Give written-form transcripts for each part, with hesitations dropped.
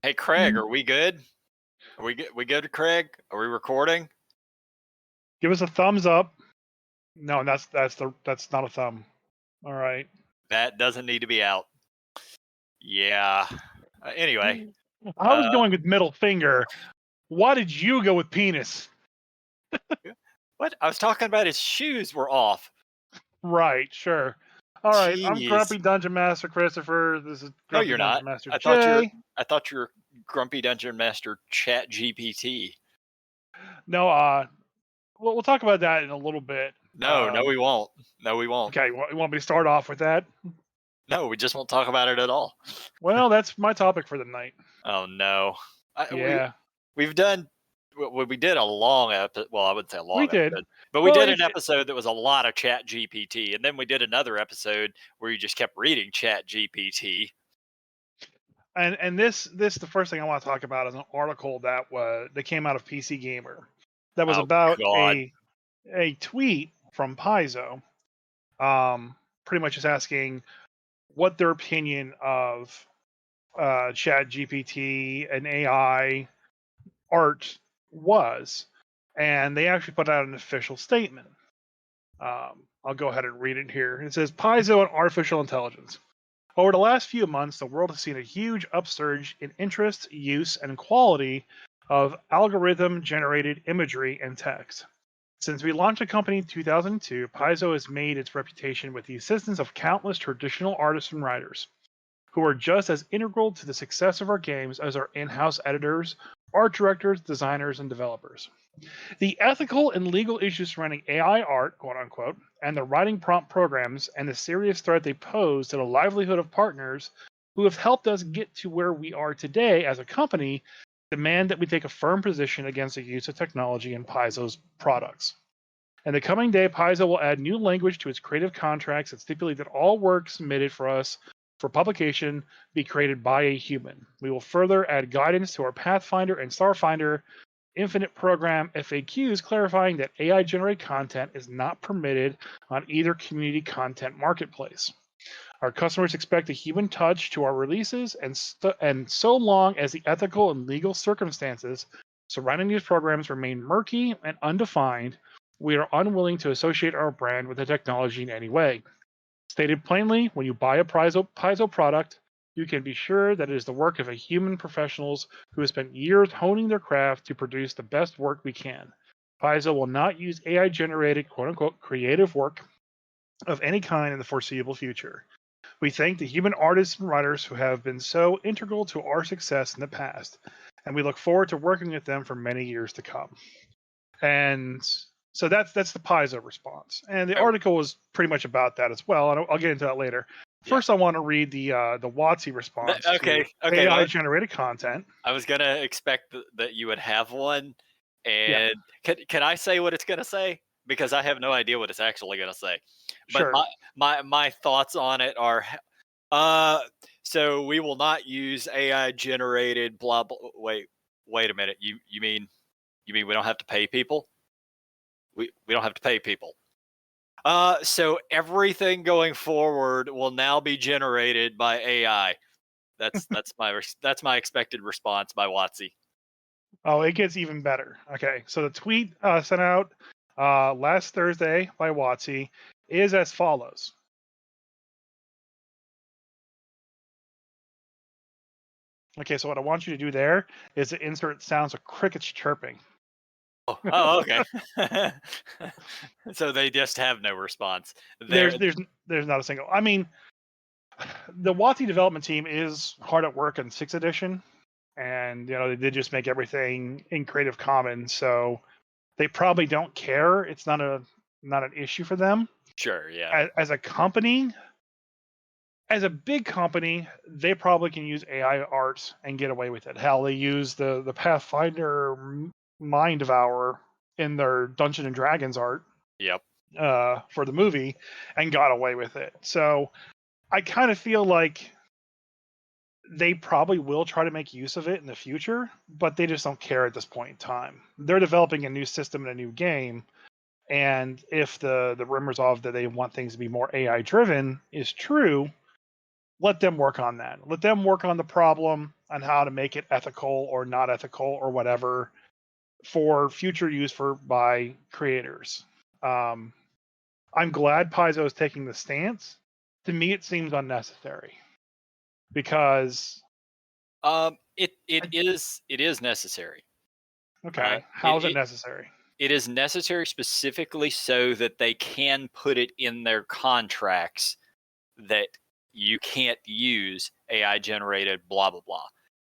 Hey, Craig, are we good? Are we good, Craig? Are we recording? Give us a thumbs up. No, that's not a thumb. All right. That doesn't need to be out. Yeah. Anyway, I was going with middle finger. Why did you go with penis? what? I was talking about his shoes were off. Right, sure. All right, I'm Jeez. Grumpy Dungeon Master Christopher. This is No, Grumpy you're not. Dungeon Master I thought you're. Jay. I thought you're Grumpy Dungeon Master Chat GPT. No, we'll talk about that in a little bit. No, we won't. No, we won't. Okay, you want me to start off with that? No, we just won't talk about it at all. Well, that's my topic for the night. Oh no. Yeah, We've done. We did a long episode. Well, I wouldn't say a we long did. episode, but we Well, did an episode that was a lot of Chat GPT, and then we did another episode where you just kept reading Chat GPT. and this the first thing I want to talk about is an article that came out of PC Gamer that was Oh about God. a tweet from Paizo, pretty much just asking what their opinion of Chat GPT and AI art was, and they actually put out an official statement. I'll go ahead and read it here. It says Paizo and artificial intelligence. Over the last few months, the world has seen a huge upsurge in interest, use, and quality of algorithm-generated imagery and text. Since we launched the company in 2002, Paizo has made its reputation with the assistance of countless traditional artists and writers, who are just as integral to the success of our games as our in-house editors, art directors, designers, and developers. The ethical and legal issues surrounding AI art, quote unquote, and the writing prompt programs and the serious threat they pose to the livelihood of partners who have helped us get to where we are today as a company demand that we take a firm position against the use of technology in Paizo's products. In the coming day, Paizo will add new language to its creative contracts that stipulate that all work submitted for us for publication be created by a human. We will further add guidance to our Pathfinder and Starfinder Infinite Program FAQs clarifying that AI generated content is not permitted on either community content marketplace. Our customers expect a human touch to our releases, and so long as the ethical and legal circumstances surrounding these programs remain murky and undefined, we are unwilling to associate our brand with the technology in any way. Stated plainly, when you buy a Paizo product, you can be sure that it is the work of a human professionals who have spent years honing their craft to produce the best work we can. Paizo will not use AI generated quote unquote creative work of any kind in the foreseeable future. We thank the human artists and writers who have been so integral to our success in the past, and we look forward to working with them for many years to come. And so that's the Paizo response, and the Oh, article was pretty much about that as well. And I'll get into that later. yeah. First, I want to read the WotC response Okay. to Okay. AI generated content. I was gonna expect that you would have one, Yeah, and can I say what it's gonna say? Because I have no idea what it's actually gonna say. But sure. my thoughts on it are, uh, so we will not use AI generated blah blah. Wait a minute. You mean we don't have to pay people? We don't have to pay people. So everything going forward will now be generated by AI. That's my expected response by WotC. Oh, it gets even better. Okay, so the tweet sent out last Thursday by WotC is as follows. Okay, so what I want you to do there is to insert sounds of crickets chirping. Oh, okay. So they just have no response. There's They're there's there's not a single. I mean, the WotC development team is hard at work in 6th edition, and they did just make everything in Creative Commons, so they probably don't care. It's not an issue for them. sure, yeah. As a company, as a big company, they probably can use AI art and get away with it. Hell, they use the Pathfinder Mind Devour in their Dungeons and Dragons art Yep. for the movie and got away with it. So I kind of feel like they probably will try to make use of it in the future, but they just don't care at this point in time. They're developing a new system and a new game, and if the rumors of that they want things to be more AI driven is true, let them work on that. Let them work on the problem on how to make it ethical or not ethical or whatever for future use by creators. I'm glad Paizo is taking the stance. To me, it seems unnecessary because it is necessary. okay, It, how is it it necessary? it is necessary specifically so that they can put it in their contracts that you can't use AI generated blah blah blah.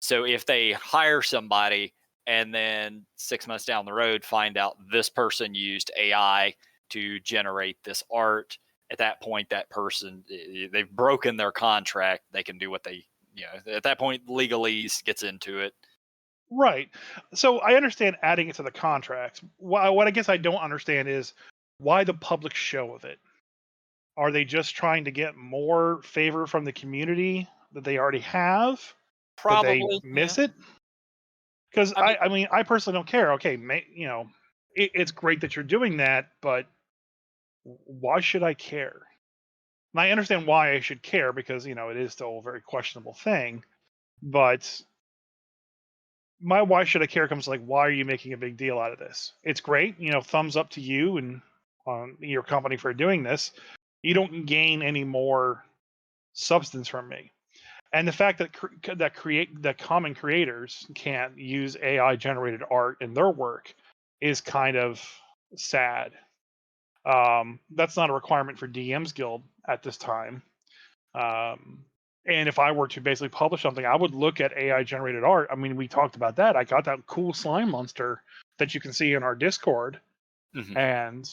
So if they hire somebody and then 6 months down the road find out this person used AI to generate this art, at that point that person, they've broken their contract. They can do what they, at that point legalese gets into it. Right. So I understand adding it to the contracts. What I guess I don't understand is why the public show of it. Are they just trying to get more favor from the community that they already have? That they Probably, yeah. miss it? Because I mean, I mean, I personally don't care. Okay, it's great that you're doing that, but why should I care? And I understand why I should care because it is still a very questionable thing. But my why should I care comes like, why are you making a big deal out of this? It's great, thumbs up to you and your company for doing this. You don't gain any more substance from me. And the fact that common creators can't use AI generated art in their work is kind of sad. That's not a requirement for DM's Guild at this time. And if I were to basically publish something, I would look at AI generated art. I mean, we talked about that. I got that cool slime monster that you can see in our Discord, mhm. and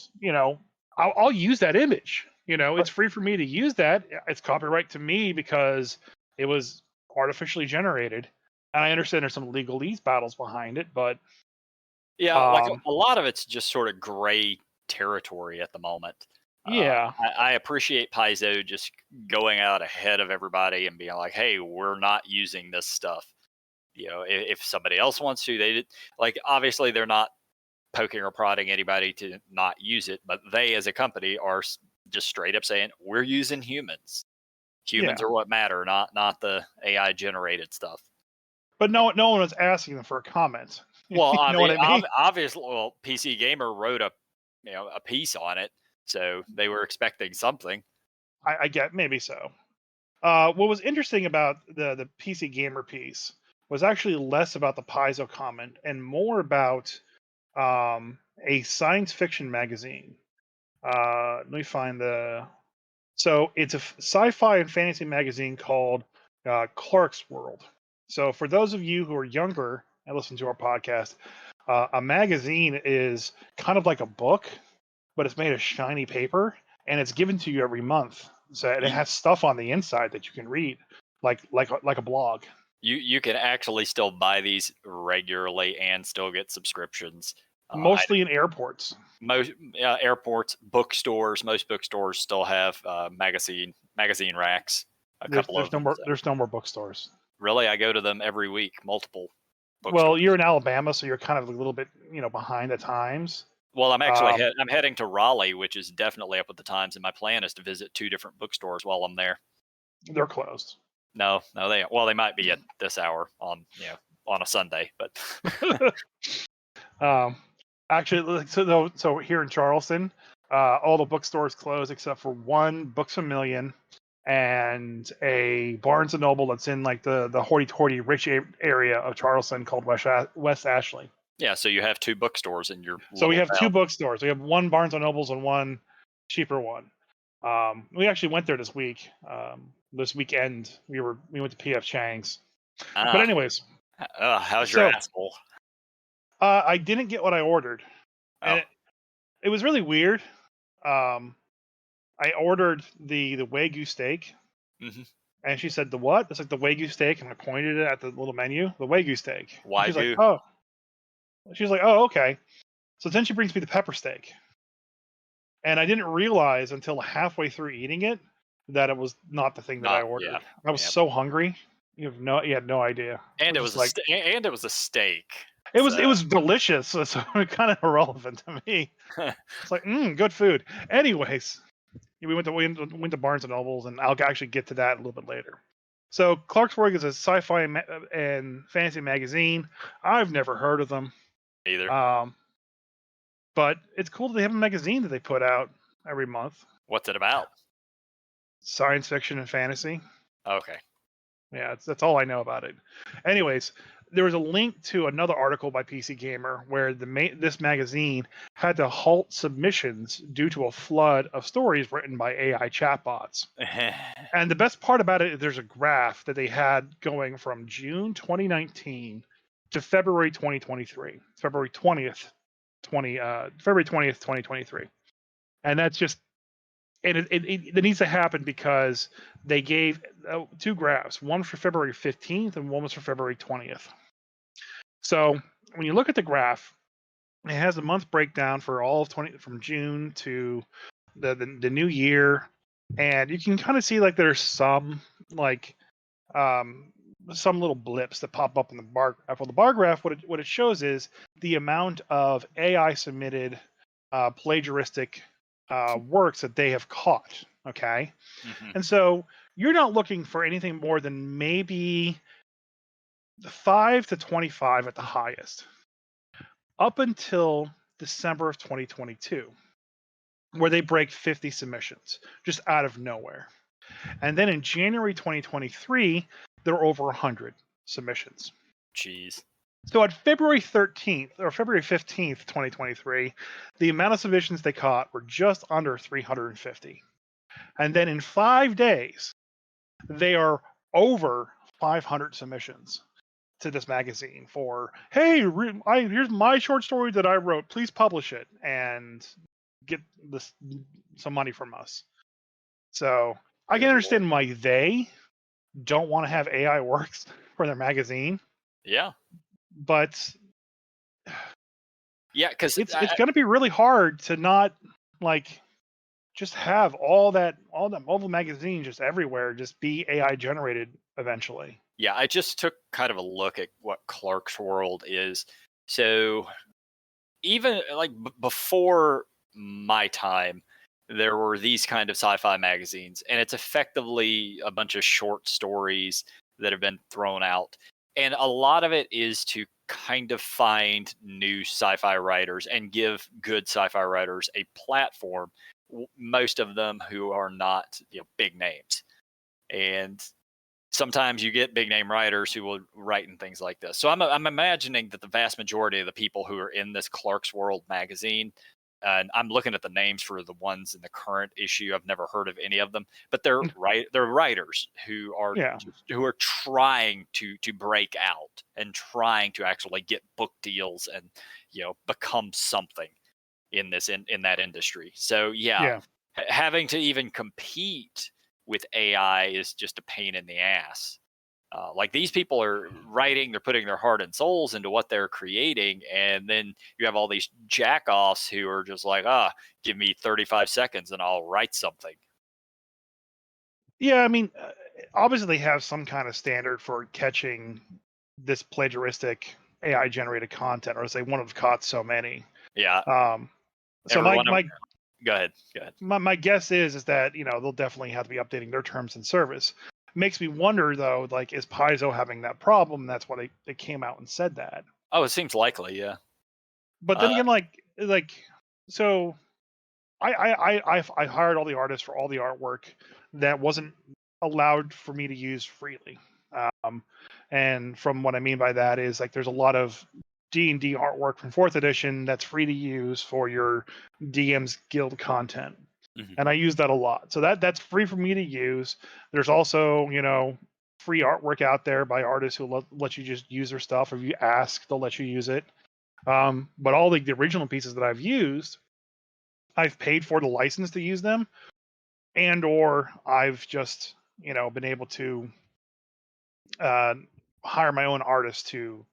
I'll use that image. It's free for me to use that. It's copyright to me because it was artificially generated. And I understand there's some legalese battles behind it, but Yeah, like um, a lot of it's just sort of gray territory at the moment. yeah, I appreciate Paizo just going out ahead of everybody and being like, "Hey, we're not using this stuff." If somebody else wants to, they did. Like, obviously, they're not poking or prodding anybody to not use it, but they, as a company, are just straight up saying, "We're using humans. Humans yeah. are what matter, not the AI generated stuff." But no one was asking them for a comment. Well, You I know what mean, I mean? obviously, well, PC Gamer wrote a piece on it, so they were expecting something. I get maybe so. What was interesting about the PC Gamer piece was actually less about the Paizo comment and more about a science fiction magazine. Let me find the. So it's a sci-fi and fantasy magazine called Clark's World. So for those of you who are younger and listen to our podcast, a magazine is kind of like a book, but it's made of shiny paper and it's given to you every month. So it You has stuff on the inside that you can read, like a blog. you can actually still buy these regularly and still get subscriptions. Mostly in airports. Most airports, bookstores, most bookstores still have magazine racks. A There's couple of there's no them. more So there's no more bookstores. really, I go to them every week. Multiple Well, you're bookstores. in Alabama, so you're kind of a little bit behind at times. Well, I'm actually Um, I'm heading to Raleigh, which is definitely up with the times, and my plan is to visit two different bookstores while I'm there. they're closed. No, they might be at this hour on on a Sunday, but um, Actually, so here in Charleston, all the bookstores closed except for one Books a Million and a Barnes and Noble that's in like the hoity-toity rich area of Charleston called West Ashley. yeah. So you have two bookstores in your So we little have two town. bookstores. We have one Barnes and Nobles and one cheaper one. We actually went there this week. This weekend, we went to PF Chang's. But Ah, anyways, how's your so asshole? I didn't get what I ordered, and Oh, it was really weird. Um, I ordered the Wagyu steak, hmm. and she said, "The what?" It's like the Wagyu steak, and I pointed it at the little menu, the Wagyu steak. And she's like, Wagyu. "Oh," she's like, "Oh, okay." So then she brings me the pepper steak, and I didn't realize until halfway through eating it that it was not the thing that I Not yeah, ordered. I was yeah. so hungry. You had no idea. It And was it just was like and it was a steak. it So was delicious, so kind of irrelevant to me. It's like, good food. Anyways, went to Barnes and Nobles, and I'll actually get to that a little bit later. So Clarksburg is a sci-fi and fantasy magazine. I've never heard of them. Either. But it's cool that they have a magazine that they put out every month. What's it about? Science fiction and fantasy. Okay. Yeah, that's all I know about it. Anyways, there was a link to another article by PC Gamer where this magazine had to halt submissions due to a flood of stories written by AI chatbots. And the best part about it is there's a graph that they had going from June 2019 to February 2023, February 20th, 2023. And that's just, and it needs to happen because they gave two graphs, one for February 15th and one was for February 20th. So when you look at the graph, it has a month breakdown for all of from June to the new year, and you can kind of see like there's some some little blips that pop up in the bar graph. Well, the bar graph, what it shows is the amount of AI submitted plagiaristic works that they have caught. Okay, and so you're not looking for anything more than maybe 5 to 25 at the highest, up until December of 2022, where they break 50 submissions just out of nowhere. And then in January 2023, there were over 100 submissions. Jeez. So on February 13th or February 15th, 2023, the amount of submissions they caught were just under 350. And then in 5 days, they are over 500 submissions to this magazine for, hey, here's my short story that I wrote. Please publish it and get some money from us. So I can understand why they don't want to have AI works for their magazine. Yeah. But yeah, because it's going to be really hard to not just have all that mobile magazine just everywhere just be AI generated eventually. Yeah, I just took kind of a look at what Clarkesworld is. So even before my time, there were these kind of sci-fi magazines, and it's effectively a bunch of short stories that have been thrown out. And a lot of it is to kind of find new sci-fi writers and give good sci-fi writers a platform, most of them who are not big names. And sometimes you get big name writers who will write in things like this. So I'm imagining that the vast majority of the people who are in this Clarkesworld magazine, and I'm looking at the names for the ones in the current issue. I've never heard of any of them, but they're writers who are trying to break out and trying to actually get book deals and become something in that industry. So having to even compete with AI is just a pain in the ass. Like these people are writing, they're putting their heart and souls into what they're creating, and then you have all these jackoffs who are just like, give me 35 seconds and I'll write something. Yeah, I mean, obviously they have some kind of standard for catching this plagiaristic AI generated content, or else they wouldn't have caught so many. Yeah. So go ahead. My guess is that they'll definitely have to be updating their terms and service. Makes me wonder though, is Paizo having that problem? That's why they came out and said that. Oh, it seems likely, yeah. But then again, so I hired all the artists for all the artwork that wasn't allowed for me to use freely. And from what I mean by that is there's a lot of D&D artwork from 4th edition that's free to use for your DM's guild content. Mm-hmm. And I use that a lot. So that's free for me to use. There's also, free artwork out there by artists who let you just use their stuff. If you ask, they'll let you use it. But all the original pieces that I've used, I've paid for the license to use them, and or I've just, been able to hire my own artist to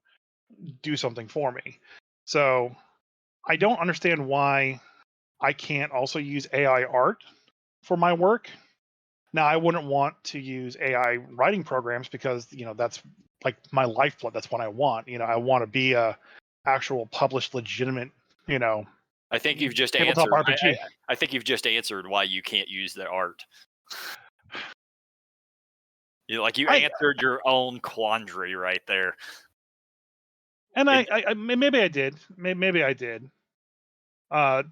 do something for me. So I don't understand why I can't also use AI art for my work. Now, I wouldn't want to use AI writing programs because, that's like my lifeblood. That's what I want. I want to be a actual published, legitimate, I think you've just tabletop answered. RPG. I think you've just answered why you can't use the art. You I answered your own quandary right there. and It, maybe I did. Maybe I did. Uh,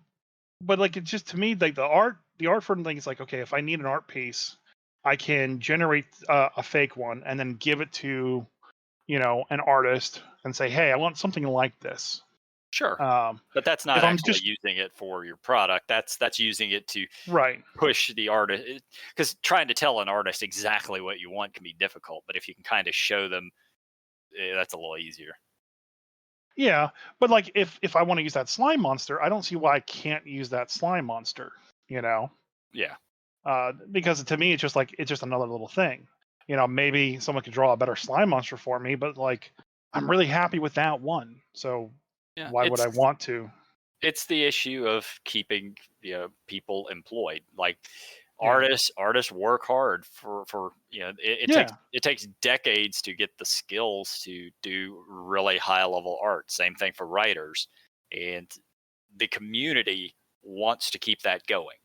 but like it's just to me like the art for thing is like okay, if I need an art piece, I can generate a fake one and then give it to an artist and say, hey, I want something like this. sure, Um, but that's not if I'm actually just using it for your product. That's using it to right, push the artist, because trying to tell an artist exactly what you want can be difficult, but if you can kind of show them, that's a little easier. yeah, but like if I want to use that slime monster, I don't see why I can't use that slime monster. You know, Yeah, because to me it's just another little thing. Maybe someone could draw a better slime monster for me, but like I'm really happy with that one. So yeah. why would I want to? It's the issue of keeping people employed. Like Yeah, artists work hard for yeah, it takes decades to get the skills to do really high level art. Same thing for writers, and the community wants to keep that going.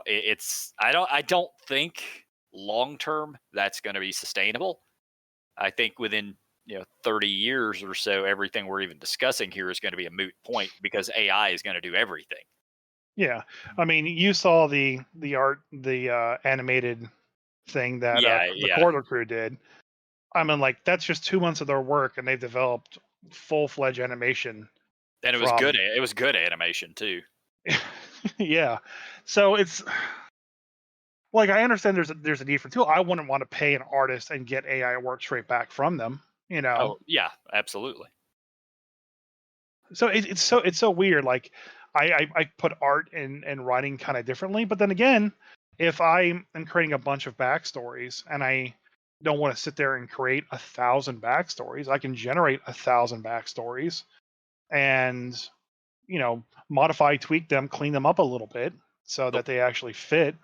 It's I don't think long term that's going to be sustainable. I think within 30 years or so, everything we're even discussing here is going to be a moot point because AI is going to do everything. yeah. I mean, you saw the art, the animated thing that Yeah, the yeah, Corridor crew did. I mean, like that's just 2 months of their work, and they've developed full-fledged animation and it was good. from. It was good animation too. Yeah, so it's like I understand there's a need for tool. I wouldn't want to pay an artist and get AI work straight back from them. Oh yeah, absolutely. So it's so weird. Like I put art and writing kind of differently, but then again, if I am creating a bunch of backstories and I don't want to sit there and create 1,000 backstories, I can generate 1,000 backstories and modify, tweak them, clean them up a little bit so The that they actually fit.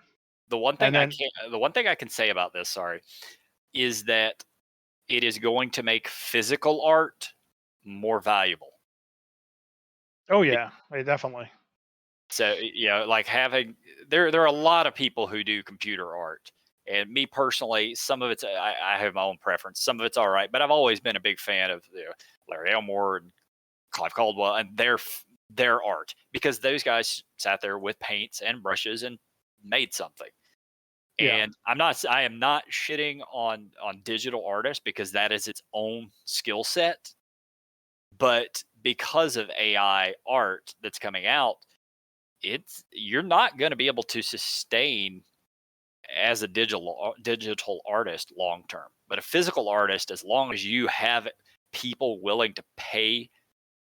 the one And thing then I can say about this, sorry, is that it is going to make physical art more valuable. oh Be- yeah, definitely. So like having there are a lot of people who do computer art. And me personally, some of it's I have my own preference. Some of it's all right, but I've always been a big fan of Larry Elmore and Clive Caldwell and their art, because those guys sat there with paints and brushes and made something. Yeah, And I am not shitting on digital artists, because that is its own skill set. But because of AI art that's coming out, you're not going to be able to sustain as a digital artist long term. But a physical artist, as long as you have people willing to pay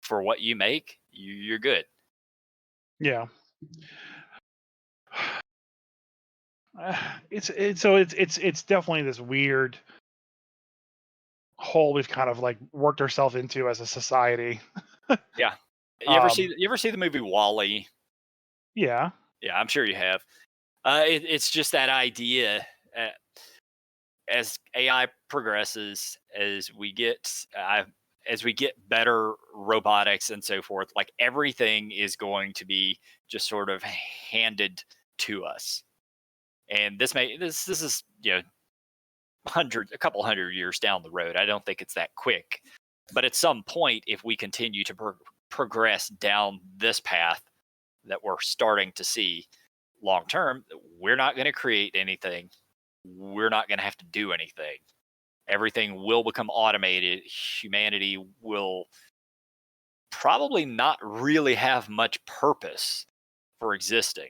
for what you make, you're good. yeah. It's definitely this weird hole we've kind of like worked ourselves into as a society. Yeah. Um, You ever see the movie Wall-E? yeah, Yeah, I'm sure you have. It's just that idea. Uh, as AI progresses, as we get better robotics and so forth, like everything is going to be just sort of handed to us. And this is a couple hundred years down the road. I don't think it's that quick, but at some point, if we continue to progress down this path that we're starting to see long term, we're not going to create anything. We're not going to have to do anything. Everything will become automated. Humanity will probably not really have much purpose for existing.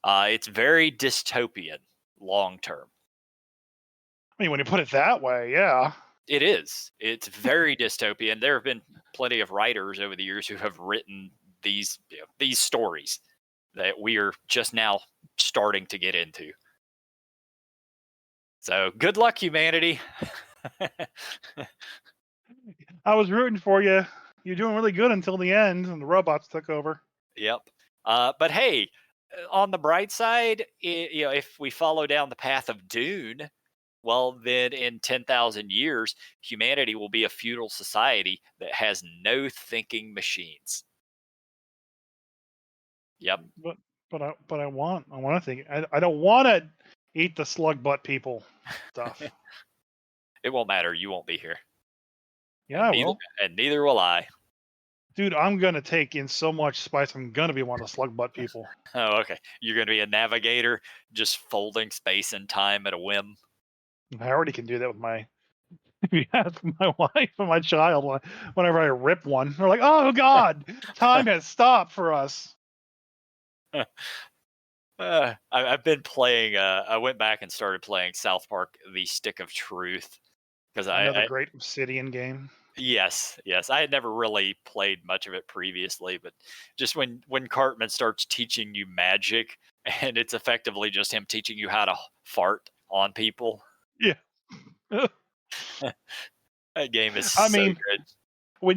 It's very dystopian long term. I mean when you put it that way, yeah, It is. It's very dystopian. There have been plenty of writers over the years who have written these stories that we are just now starting to get into. So good luck, humanity. I was rooting for you. You're doing really good until the end, and the robots took over. Yep. But hey, on the bright side, if we follow down the path of Dune, well, then in 10,000 years, humanity will be a feudal society that has no thinking machines. Yep. But I want to think. I don't want to eat the slug butt people stuff. It won't matter. You won't be here, Yeah, I will. and neither will I. Dude, I'm gonna take in so much spice. I'm gonna be one of the slug butt people. Oh, okay. You're going to be a navigator, just folding space and time at a whim. I already can do that with my my wife and my child. Whenever I rip one, they're like, "Oh God, time has stopped for us." I've been playing. I went back and started playing South Park: The Stick of Truth because Another great Obsidian game. yes, I had never really played much of it previously, but just when Cartman starts teaching you magic, and it's effectively just him teaching you how to fart on people. Yeah. That game is I so mean, good.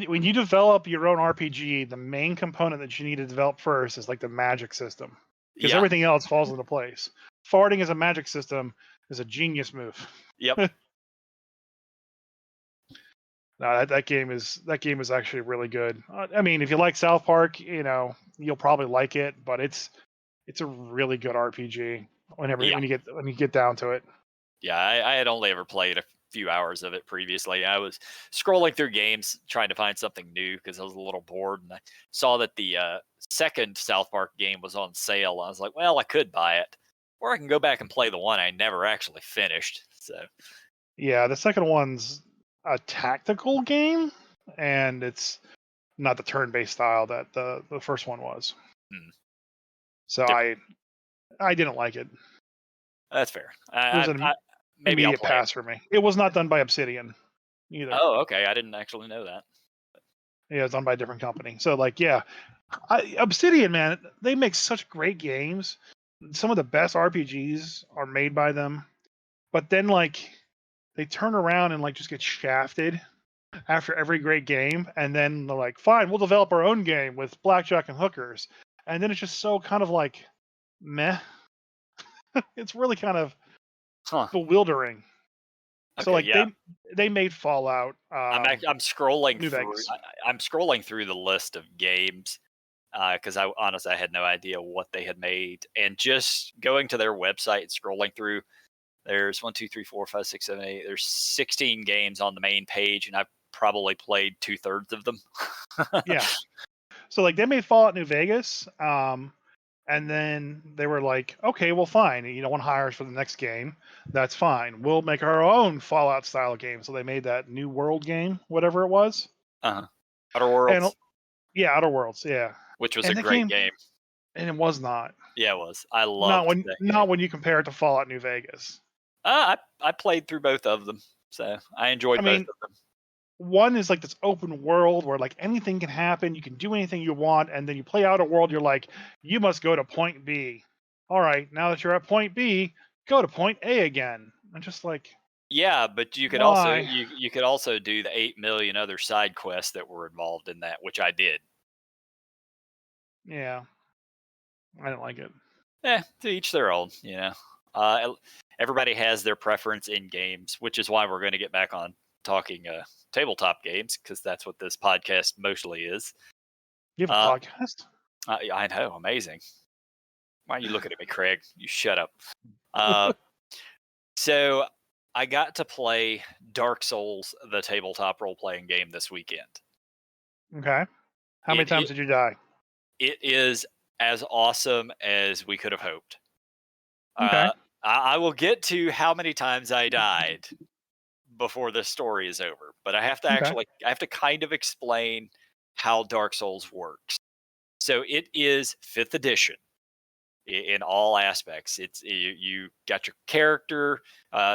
when you develop your own RPG, the main component that you need to develop first is like the magic system, because Yeah. everything else falls into place. Farting as a magic system is a genius move. Yep. No, that game is actually really good. I mean, if you like South Park, you'll probably like it, but it's a really good RPG Yeah. when you get down to it. Yeah. I had only ever played a few hours of it previously. I was scrolling through games trying to find something new because I was a little bored, and I saw that the second South Park game was on sale. I was like, well, I could buy it, or I can go back and play the one I never actually finished. So, Yeah, the second one's a tactical game, and it's not the turn-based style that the first one was. hmm, So different. I didn't like it. That's fair. It was I an maybe I'll immediate play it. pass for me. It was not done by Obsidian either. Oh, okay. I didn't actually know that. Yeah, it's done by a different company. So like, yeah, Obsidian, man, they make such great games. Some of the best RPGs are made by them. But then like they turn around and like just get shafted after every great game, and then they're like, "Fine, we'll develop our own game with blackjack and hookers," and then it's just so kind of like meh. It's really kind of Huh. bewildering. So Okay. like Yeah. they made Fallout I'm scrolling New through. Vegas. I'm scrolling through the list of games because I honestly I had no idea what they had made, and just going to their website and scrolling through. There's 1, 2, 3, 4, 5, 6, 7, 8. There's 16 games on the main page, and I've probably played 2/3 of them. Yeah. So like they made Fallout New Vegas, and then they were like, "Okay, well, fine. You don't want to hire us for the next game. That's fine. We'll make our own Fallout style game." So they made that New World game, whatever it was, uh-huh. Outer and Worlds, yeah, Outer Worlds, yeah. which was a And that great game, game. and it was not. Yeah, it was. I loved that game. Not when you compare it to Fallout New Vegas. I played through both of them, so I I enjoyed both mean, of them. one is like this open world where like anything can happen, you can do anything you want, and then you play Outer World, you're like, you must go to point B. All right, now that you're at point B, go to point A again. I'm just like, Yeah, but why? you could also do the 8 million other side quests that were involved in that, which I did. Yeah, I don't like it. To each their own, you know. Everybody has their preference in games, which is why we're going to get back on talking tabletop games because that's what this podcast mostly is. You have a Uh, podcast? I know, amazing. Why are you looking at me, Craig? You shut up. Uh, so I got to play Dark Souls, the tabletop role playing game this weekend. Okay. How many It, times it did you die? it is as awesome as we could have hoped. Okay. Uh, I will get to how many times I died before this story is over, but Okay. I have to kind of explain how Dark Souls works. So it is 5th edition in all aspects. It's you got your character,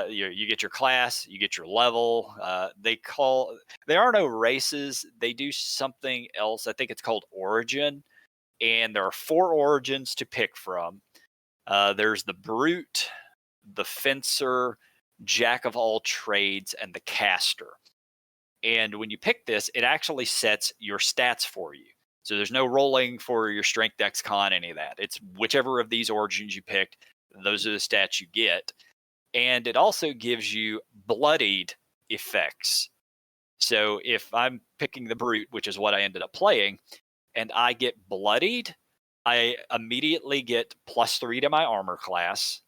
you get your class, you get your level. There are no races. They do something else. I think it's called Origin, and there are 4 origins to pick from. There's the brute, the fencer, jack of all trades, and the caster. And when you pick this, it actually sets your stats for you. So there's no rolling for your strength, dex, con, any of that. It's whichever of these origins you picked, those are the stats you get. And it also gives you bloodied effects. So if I'm picking the brute, which is what I ended up playing, and I get bloodied, I immediately get +3 to my armor class.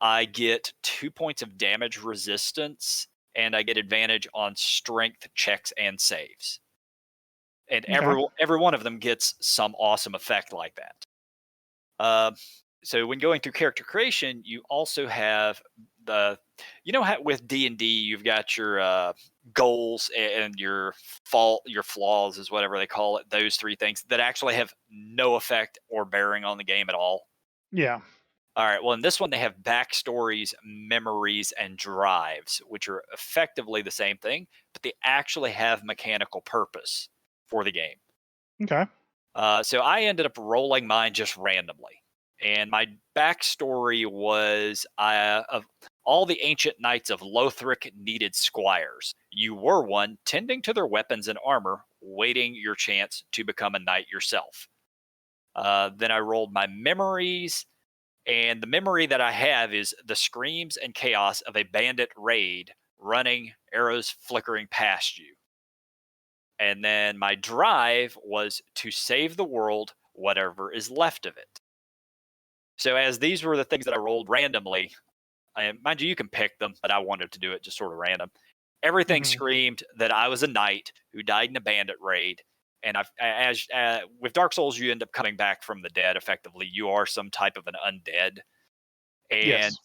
I get 2 points of damage resistance, and I get advantage on strength checks and saves. And Okay. every one of them gets some awesome effect like that. Uh, so when going through character creation, you also have the, you know how with D&D you've got your goals and your your flaws is whatever they call it. Those three things that actually have no effect or bearing on the game at all. Yeah. All right. Well, in this one, they have backstories, memories, and drives, which are effectively the same thing, but they actually have mechanical purpose for the game. Okay. So I ended up rolling mine just randomly. And my backstory was of all the ancient knights of Lothric needed squires. You were one, tending to their weapons and armor, waiting your chance to become a knight yourself. Then I rolled my memories. And the memory that I have is the screams and chaos of a bandit raid running, arrows flickering past you. And then my drive was to save the world, whatever is left of it. So, as these were the things that I rolled randomly, and mind you, you can pick them, but I wanted to do it just sort of random. Everything Mhm. screamed that I was a knight who died in a bandit raid. And as with Dark Souls, you end up coming back from the dead. Effectively, you are some type of an undead. And Yes.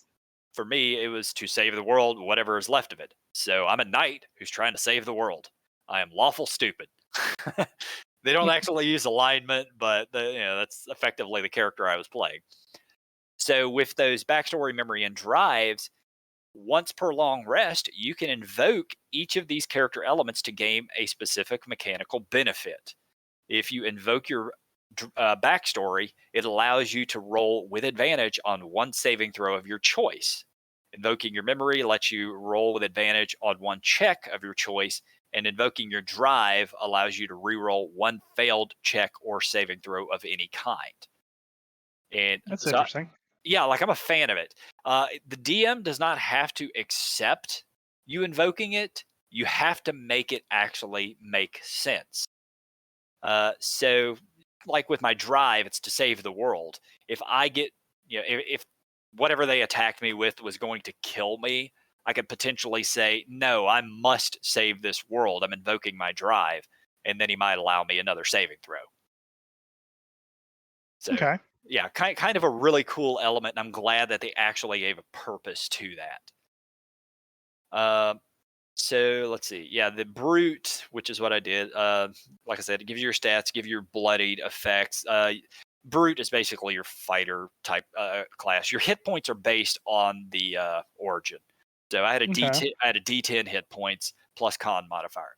for me, it was to save the world, whatever is left of it. So I'm a knight who's trying to save the world. I am lawful stupid. They don't actually use alignment, but that's effectively the character I was playing. So with those backstory, memory, and drives, once per long rest, you can invoke each of these character elements to gain a specific mechanical benefit. If you invoke your backstory, it allows you to roll with advantage on one saving throw of your choice. Invoking your memory lets you roll with advantage on one check of your choice, and invoking your drive allows you to reroll one failed check or saving throw of any kind. And That's so, interesting. yeah, like I'm a fan of it. The DM does not have to accept you invoking it. You have to make it actually make sense. So, like with my drive, it's to save the world. If I get, if whatever they attacked me with was going to kill me, I could potentially say, no, I must save this world. I'm invoking my drive. And then he might allow me another saving throw. So, Okay. yeah, kind of a really cool element. And I'm glad that they actually gave a purpose to that. So let's see. Yeah, the brute, which is what I did. Like I said, it gives you your stats, give you your bloodied effects. Brute is basically your fighter type class. Your hit points are based on the origin. So I had a Okay. D10, I had a D10 hit points plus con modifier.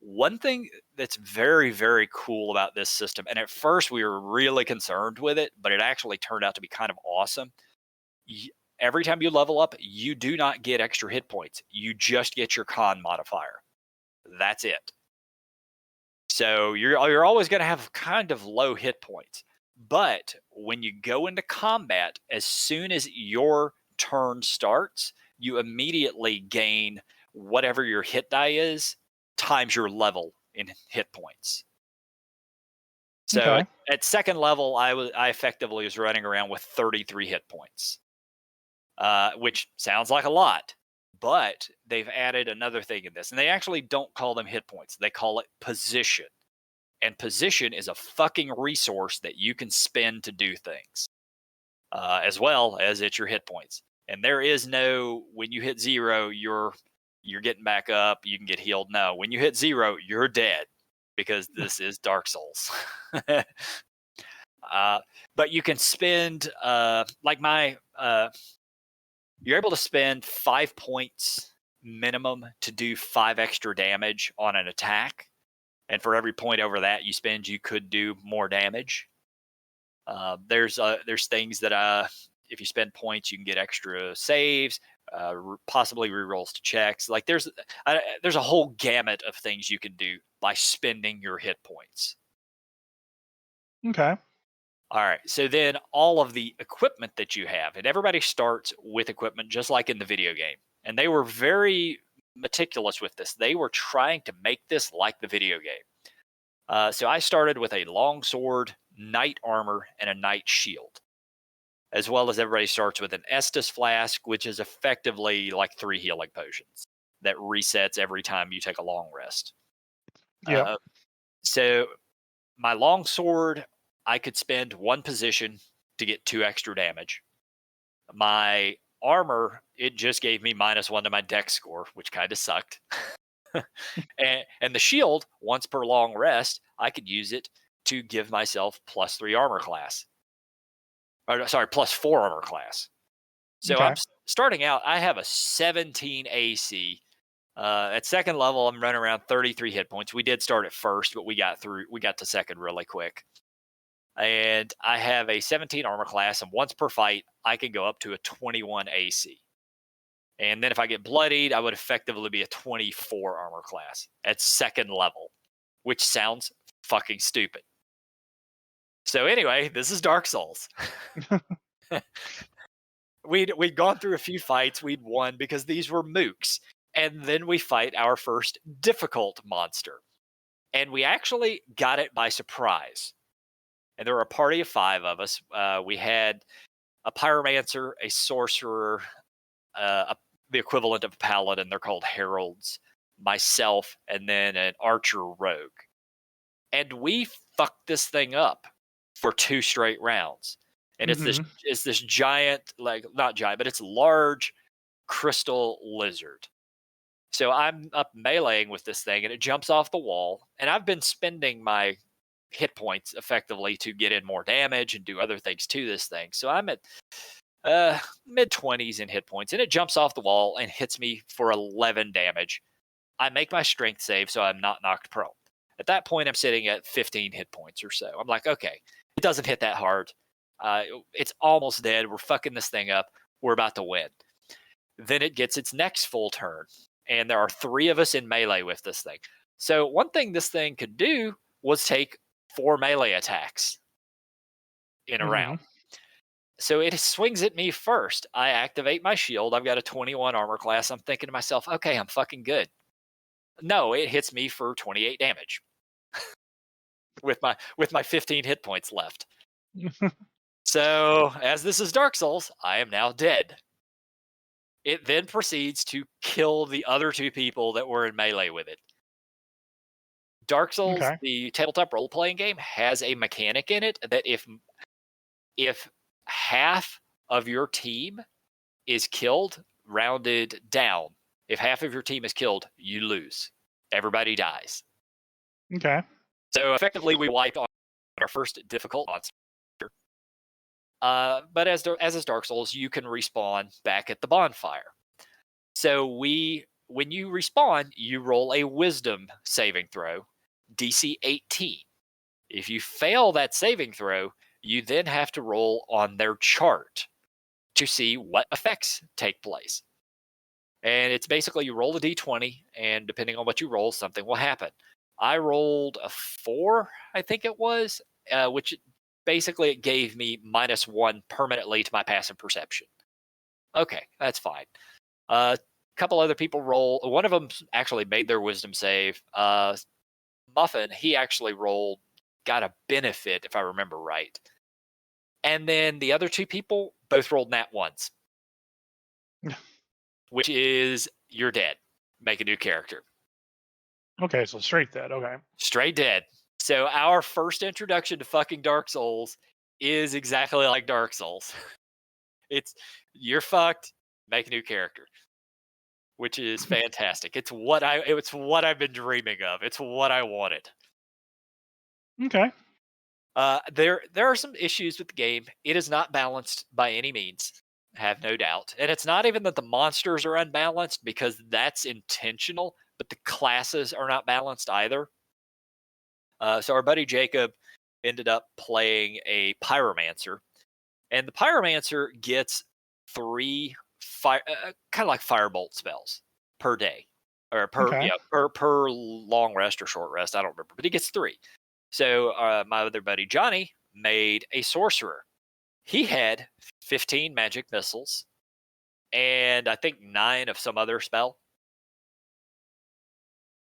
One thing that's very, very cool about this system, and at first we were really concerned with it, but it actually turned out to be kind of awesome. Every time you level up, you do not get extra hit points. You just get your con modifier. That's it. So you're always going to have kind of low hit points. But when you go into combat, as soon as your turn starts, you immediately gain whatever your hit die is times your level in hit points. So Okay. at second level, I effectively was running around with 33 hit points. Which sounds like a lot, but they've added another thing in this, and they actually don't call them hit points. They call it position, and position is a fucking resource that you can spend to do things, as well as it's your hit points. And there is no when you hit zero, you're getting back up. You can get healed. No, when you hit zero, you're dead because this is Dark Souls. But you can spend like my you're able to spend 5 points minimum to do 5 extra damage on an attack. And for every point over that you spend, you could do more damage. There's things that if you spend points, you can get extra saves, possibly rerolls to checks. Like there's a whole gamut of things you can do by spending your hit points. Okay. All right. So then all of the equipment that you have, and everybody starts with equipment just like in the video game. And they were very meticulous with this. They were trying to make this like the video game. So I started with a long sword, knight armor, and a knight shield. As well as everybody starts with an Estus flask, which is effectively like 3 healing potions that resets every time you take a long rest. Yep. So my longsword, I could spend 1 position to get 2 extra damage. My armor, it just gave me -1 to my dex score, which kind of sucked. and the shield, once per long rest, I could use it to give myself +3 armor class. Or sorry, +4 armor class. So Okay. I'm starting out, I have a 17 AC. At second level, I'm running around 33 hit points. We did start at first, but we got to second really quick. And I have a 17 armor class, and once per fight, I can go up to a 21 AC. And then if I get bloodied, I would effectively be a 24 armor class at second level, which sounds fucking stupid. So anyway, this is Dark Souls. We'd gone through a few fights, we'd won because these were mooks. And then we fight our first difficult monster. And we actually got it by surprise. And there were a party of 5 of us. We had a pyromancer, a sorcerer, the equivalent of a paladin. They're called heralds. Myself, and then an archer rogue. And we fucked this thing up for 2 straight rounds. And it's this giant, like not giant, but it's large crystal lizard. So I'm up meleeing with this thing, and it jumps off the wall. And I've been spending my hit points effectively to get in more damage and do other things to this thing. So I'm at mid-20s in hit points, and it jumps off the wall and hits me for 11 damage. I make my strength save, so I'm not knocked prone. At that point, I'm sitting at 15 hit points or so. I'm like, okay, it doesn't hit that hard. It's almost dead. We're fucking this thing up. We're about to win. Then it gets its next full turn, and there are 3 of us in melee with this thing. So one thing this thing could do was take 4 melee attacks in a round. So it swings at me first. I activate my shield. I've got a 21 armor class. I'm thinking to myself, okay, I'm fucking good. No, it hits me for 28 damage with my 15 hit points left. So, as this is Dark Souls, I am now dead. It then proceeds to kill the other 2 people that were in melee with it. Dark Souls, the tabletop role-playing game, has a mechanic in it that if half of your team is killed, rounded down, if half of your team is killed, you lose. Everybody dies. Okay. So effectively, we wiped on our first difficult monster. But as is Dark Souls, you can respawn back at the bonfire. So when you respawn, you roll a Wisdom saving throw, DC 18. If you fail that saving throw, you then have to roll on their chart to see what effects take place. And it's basically you roll a d20, and depending on what you roll, something will happen. I rolled a 4, I think it was, which basically it gave me -1 permanently to my passive perception. Okay, that's fine. A couple other people roll. One of them actually made their wisdom save. Muffin, he actually got a benefit, if I remember right. And then the other 2 people both rolled nat ones, which is you're dead. Make a new character. Okay, so straight dead. Okay. Straight dead. So our first introduction to fucking Dark Souls is exactly like Dark Souls. It's you're fucked, make a new character, which is fantastic. It's what I've been dreaming of. It's what I wanted. Okay. There are some issues with the game. It is not balanced by any means, have no doubt. And it's not even that the monsters are unbalanced, because that's intentional, but the classes are not balanced either. So our buddy Jacob ended up playing a pyromancer, and the pyromancer gets 3 kind of like firebolt spells per day, or per long rest or short rest. I don't remember, but he gets 3. So my other buddy Johnny made a sorcerer. He had 15 magic missiles, and I think 9 of some other spell.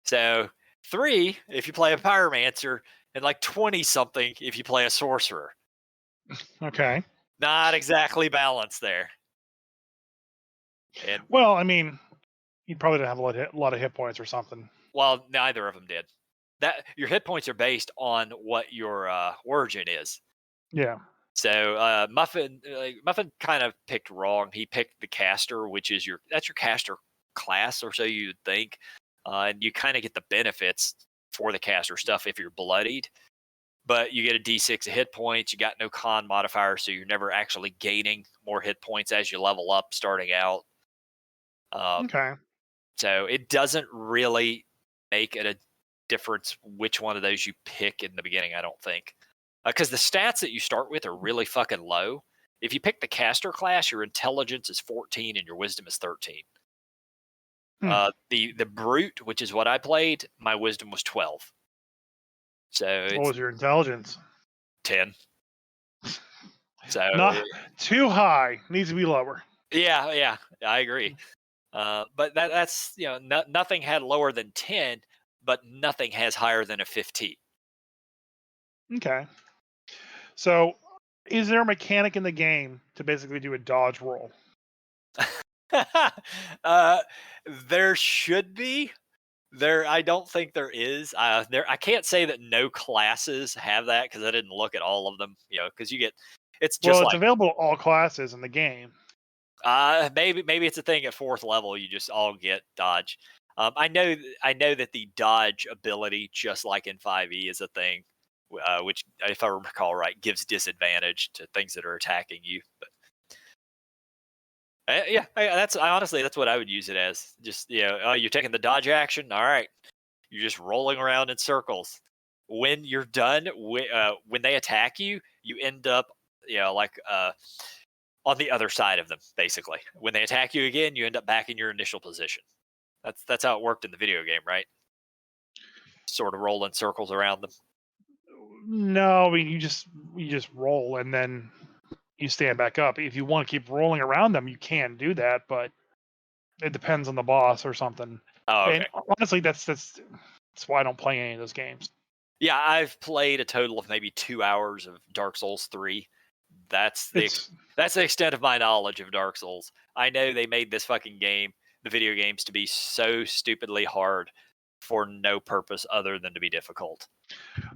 So 3, if you play a pyromancer, and like 20 something if you play a sorcerer. Okay. Not exactly balanced there. And Well, I mean, you probably didn't have a lot of hit points or something. well, neither of them did. That your hit points are based on what your origin is. Yeah. So Muffin kind of picked wrong. He picked the caster, which is your caster class, or so you'd think, and you kind of get the benefits for the caster stuff if you're bloodied. But you get a D6 of hit points. You got no con modifier, so you're never actually gaining more hit points as you level up starting out. Okay. So it doesn't really make it a difference which one of those you pick in the beginning, I don't think. Because the stats that you start with are really fucking low. If you pick the caster class, your intelligence is 14 and your wisdom is 13. Hmm. The brute, which is what I played, my wisdom was 12. So What it's was your intelligence? 10. So Not too high. Needs to be lower. yeah, I agree. But that's nothing had lower than 10, but nothing has higher than a 15. Okay. So, is there a mechanic in the game to basically do a dodge roll? uh, there should be. I don't think there is. I can't say that no classes have that because I didn't look at all of them. Because you get, it's just Well, it's like available to all classes in the game. maybe it's a thing at 4th level. You just all get dodge. I know that the dodge ability, just like in 5e, is a thing, which, if I recall right, gives disadvantage to things that are attacking you. But yeah, honestly that's what I would use it as. Just you're taking the dodge action. All right, you're just rolling around in circles. When you're done, when they attack you, you end up like on the other side of them. Basically, when they attack you again, you end up back in your initial position. That's how it worked in the video game, right? Sort of rolling circles around them. No, I mean you just roll and then you stand back up. If you want to keep rolling around them, you can do that, but it depends on the boss or something. Oh, And okay. honestly, that's why I don't play any of those games. Yeah, I've played a total of maybe 2 hours of Dark Souls 3. That's the It's that's the extent of my knowledge of Dark Souls. I know they made this fucking game, the video games, to be so stupidly hard for no purpose other than to be difficult.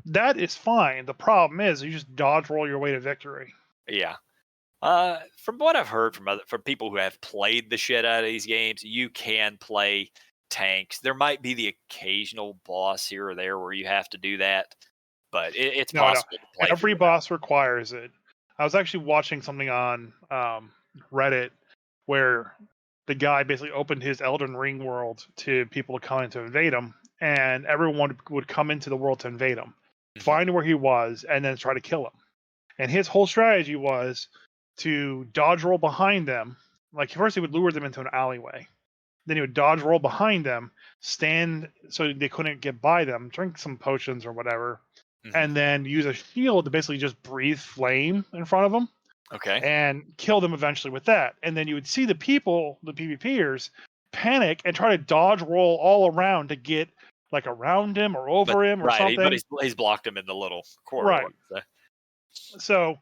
that is fine. The problem is you just dodge roll your way to victory. Yeah. From what I've heard from people who have played the shit out of these games, you can play tanks. There might be the occasional boss here or there where you have to do that, but it's No. possible to play Every through that. boss requires it. I was actually watching something on Reddit where the guy basically opened his Elden Ring world to people to come in to invade him, and everyone would come into the world to invade him, Mhm. find where he was, and then try to kill him. And his whole strategy was to dodge roll behind them. Like first, he would lure them into an alleyway. Then he would dodge roll behind them, stand so they couldn't get by them, drink some potions or whatever, Mhm. and then use a shield to basically just breathe flame in front of them Okay. and kill them eventually with that. And then you would see the people, the PvPers, panic and try to dodge roll all around to get like around him or But over him or right, but something. he's blocked him in the little corridor. Right. So. So,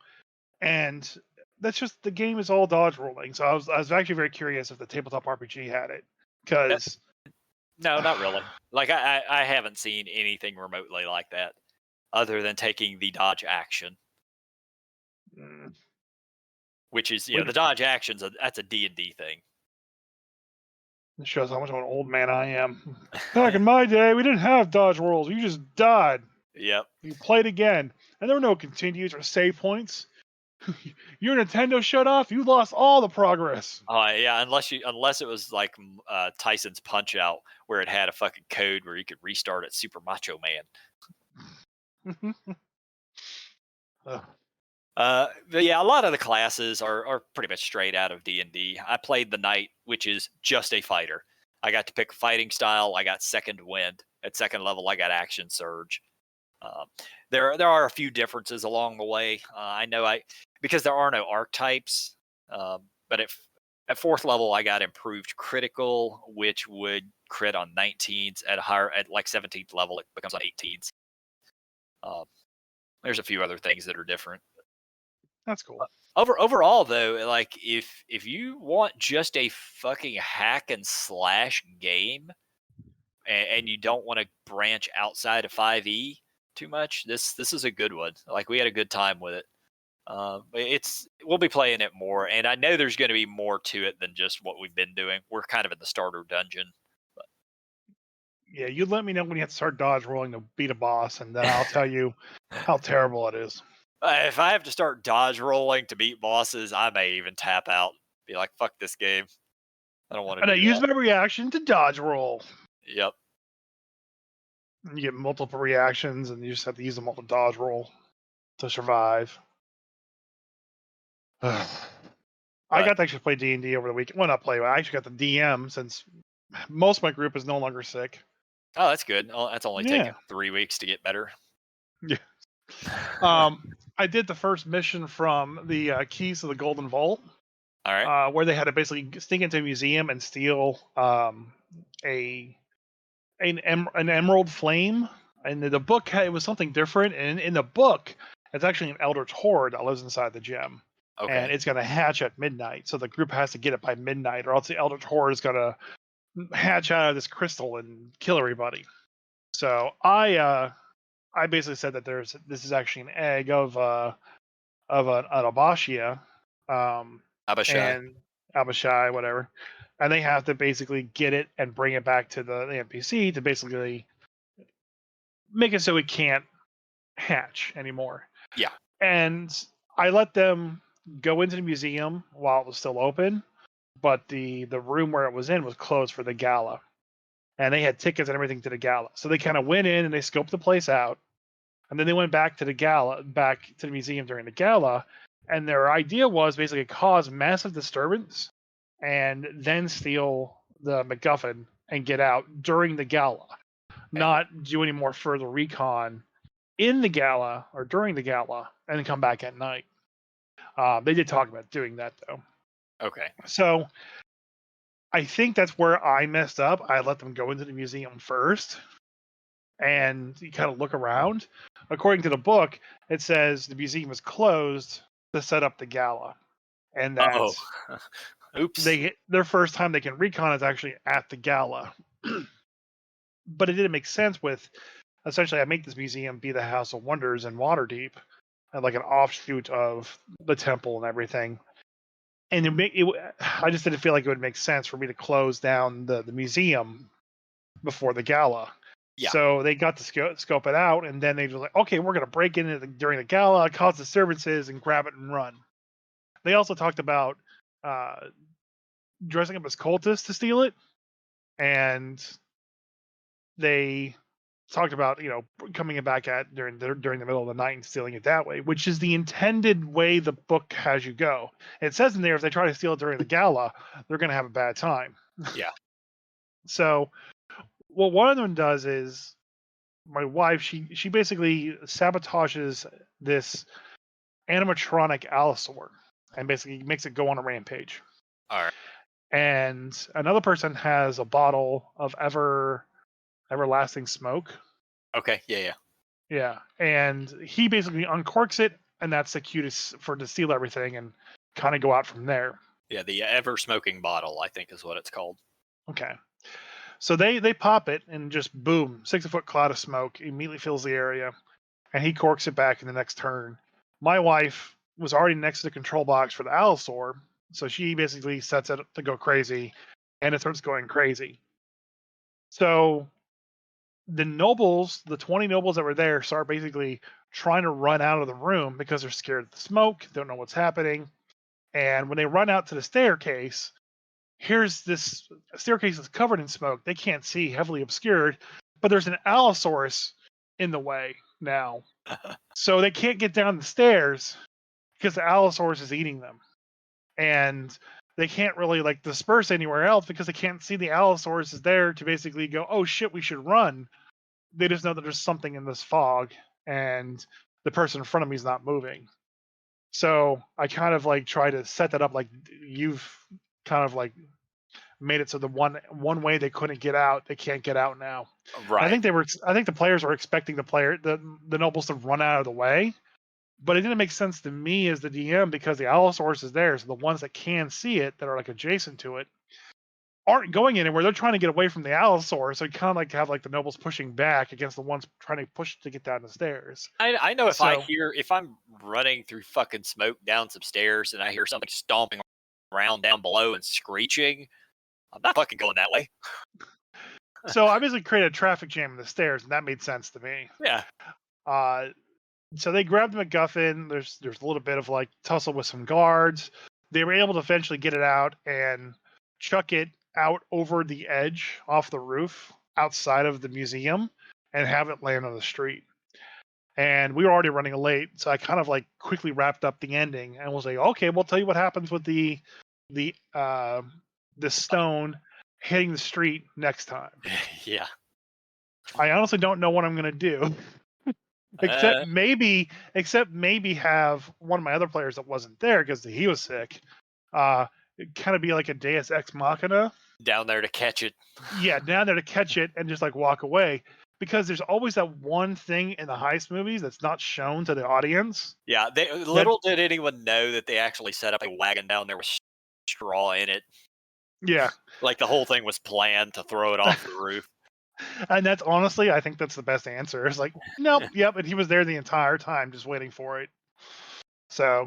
and that's just the game is all dodge rolling. So I was actually very curious if the tabletop RPG had it because No, not really. Like I haven't seen anything remotely like that, other than taking the dodge action, which is we the dodge action's that's a D&D thing. it shows how much of an old man I am. Back in my day, we didn't have dodge rolls. You just died. Yep. You played again, and there were no continues or save points. Your Nintendo shut off. You lost all the progress. Yeah, unless it was like Tyson's Punch Out, where it had a fucking code where you could restart at Super Macho Man. Ugh. But yeah, a lot of the classes are pretty much straight out of D&D. I played the Knight, which is just a fighter. I got to pick a fighting style. I got Second Wind. At second level, I got Action Surge. Um, there are a few differences along the way. I know because there are no archetypes. But at 4th level, I got improved critical, which would crit on 19s. At like 17th level, it becomes on 18s. There's a few other things that are different. That's cool. Overall, though, like if you want just a fucking hack and slash game, and you don't want to branch outside of 5e too much, this is a good one. Like we had a good time with it. We'll be playing it more, and I know there's going to be more to it than just what we've been doing. We're kind of in the starter dungeon. But. Yeah, you let me know when you have to start dodge rolling to beat a boss, and then I'll tell you how terrible it is. If I have to start dodge rolling to beat bosses, I may even tap out. Be like, fuck this game. I don't want to And I do use that. my reaction to dodge roll. Yep. You get multiple reactions, and you just have to use them all to dodge roll to survive. I got to actually play D&D over the weekend. Well, not play. I actually got the DM since most of my group is no longer sick. Oh, that's good. Oh, that's only taken Yeah. 3 weeks to get better. Yeah. I did the first mission from the Keys to the Golden Vault. All right. Where they had to basically sneak into a museum and steal an emerald flame. And the book it was something different. And in the book, it's actually an eldritch horde that lives inside the gem. Okay. And it's going to hatch at midnight. So the group has to get it by midnight, or else the eldritch horde is going to hatch out of this crystal and kill everybody. So I basically said that this is actually an egg of an Abashia, Abishai. and Abishai, whatever, and they have to basically get it and bring it back to the NPC to basically make it so it can't hatch anymore. Yeah. And I let them go into the museum while it was still open, but the room where it was in was closed for the gala, and they had tickets and everything to the gala. So they kind of went in and they scoped the place out, and then they went back to the museum during the gala, and their idea was basically cause massive disturbance and then steal the MacGuffin and get out during the gala, not do any more further recon in the gala or during the gala and then come back at night. They did talk about doing that though. Okay. So I think that's where I messed up. I let them go into the museum first and you kind of look around. According to the book, it says the museum is closed to set up the gala, and that oops, their first time they can recon is actually at the gala. But it didn't make sense with essentially I make this museum be the House of Wonders in Waterdeep, and like an offshoot of the temple and everything. And I just didn't feel like it would make sense for me to close down the museum before the gala. Yeah. So they got to scope it out, and then they were like, okay, we're going to break in during the gala, cause disturbances, and grab it and run. They also talked about dressing up as cultists to steal it, and they talked about coming back during the middle of the night and stealing it that way, which is the intended way the book has you go. It says in there if they try to steal it during the gala, they're going to have a bad time. Yeah. So what one of them does is my wife, she basically sabotages this animatronic allosaur and basically makes it go on a rampage. All right. And another person has a bottle of everlasting smoke. Okay. Yeah. Yeah. And he basically uncorks it, and that's the cue to steal everything and kind of go out from there. Yeah. The ever smoking bottle, I think, is what it's called. Okay. So they pop it, and just boom, 60-foot cloud of smoke immediately fills the area, and he corks it back in the next turn. My wife was already next to the control box for the allosaur, so she basically sets it to go crazy, and it starts going crazy. So the nobles, the 20 nobles that were there, start basically trying to run out of the room because they're scared of the smoke, don't know what's happening. And when they run out to the staircase, here's this staircase that's covered in smoke. They can't see, heavily obscured, but there's an Allosaurus in the way now. So they can't get down the stairs because the Allosaurus is eating them. And they can't really disperse anywhere else because they can't see the Allosaurus is there to basically go, oh shit, we should run. They just know that there's something in this fog and the person in front of me is not moving. So I kind of try to set that up like you've kind of made it so the one way they couldn't get out, they can't get out now. And Right. I think the players were expecting the nobles to run out of the way, but it didn't make sense to me as the DM because the Allosaurus is there, so the ones that can see it that are like adjacent to it aren't going anywhere. They're trying to get away from the Allosaurus, so you kind of like have like the nobles pushing back against the ones trying to push to get down the stairs. I know So if I'm running through fucking smoke down some stairs and I hear something stomping around down below and screeching, I'm not fucking going that way. so I basically created a traffic jam in the stairs, and that made sense to me. Yeah. Uh, so they grabbed the MacGuffin. There's a little bit of like tussle with some guards. They were able to eventually get it out and chuck it out over the edge off the roof outside of the museum and have it land on the street. And we were already running late, so I kind of like quickly wrapped up the ending and was like, okay, we'll tell you what happens with the the stone hitting the street next time. Yeah. I honestly don't know what I'm gonna do. Except Uh, maybe, have one of my other players that wasn't there because he was sick. Kind of be like a Deus Ex Machina. down there to catch it. Yeah, down there to catch it and just like walk away. Because there's always that one thing in the heist movies that's not shown to the audience. Yeah, That little did anyone know that they actually set up a wagon down there with straw in it. yeah, Like the whole thing was planned to throw it off the roof. and that's honestly, I think that's the best answer. It's like, nope, yep, and he was there the entire time just waiting for it. So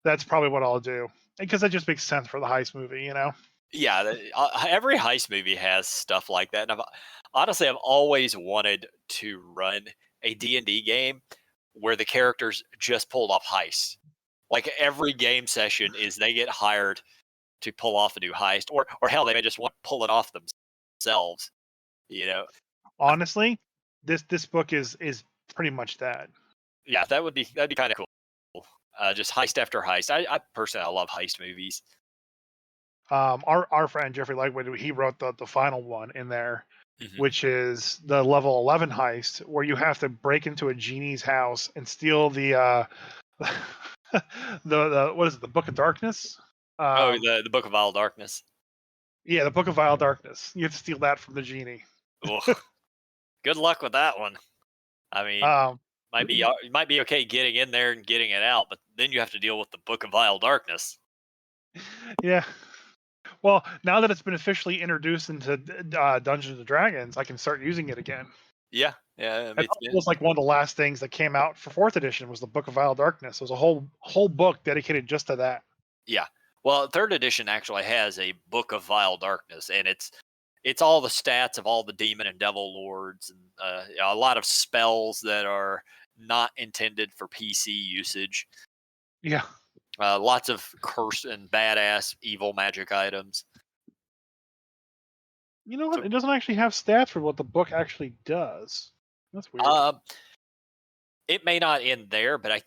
that's probably what I'll do because that just makes sense for the heist movie, you know. Yeah, every heist movie has stuff like that. And honestly, I've always wanted to run a D&D game where the characters just pulled off heists. Like every game session is they get hired to pull off a new heist, or hell, they may just want to pull it off themselves. You know, Honestly, this book is pretty much that. yeah, that'd be kind of cool. Just heist after heist. I personally I love heist movies. Our friend Jeffrey Lightwood, he wrote the final one in there, Hmm. which is the level 11 heist, where you have to break into a genie's house and steal the the what is it, the Book of Darkness? Oh, Um, the Book of Vile Darkness. yeah, the Book of Vile Darkness. You have to steal that from the genie. Ugh, good luck with that one. I mean, Um, it might be okay getting in there and getting it out, but then you have to deal with the Book of Vile Darkness. yeah. Well, now that it's been officially introduced into Dungeons and Dragons, I can start using it again. Yeah, yeah. It was like one of the last things that came out for fourth edition was the Book of Vile Darkness. It was a whole book dedicated just to that. Yeah. Well, third edition actually has a Book of Vile Darkness, and it's all the stats of all the demon and devil lords, and a lot of spells that are not intended for PC usage. Yeah. Lots of curse and badass evil magic items. You know what? So, It doesn't actually have stats for what the book actually does. That's weird. it may not end there, but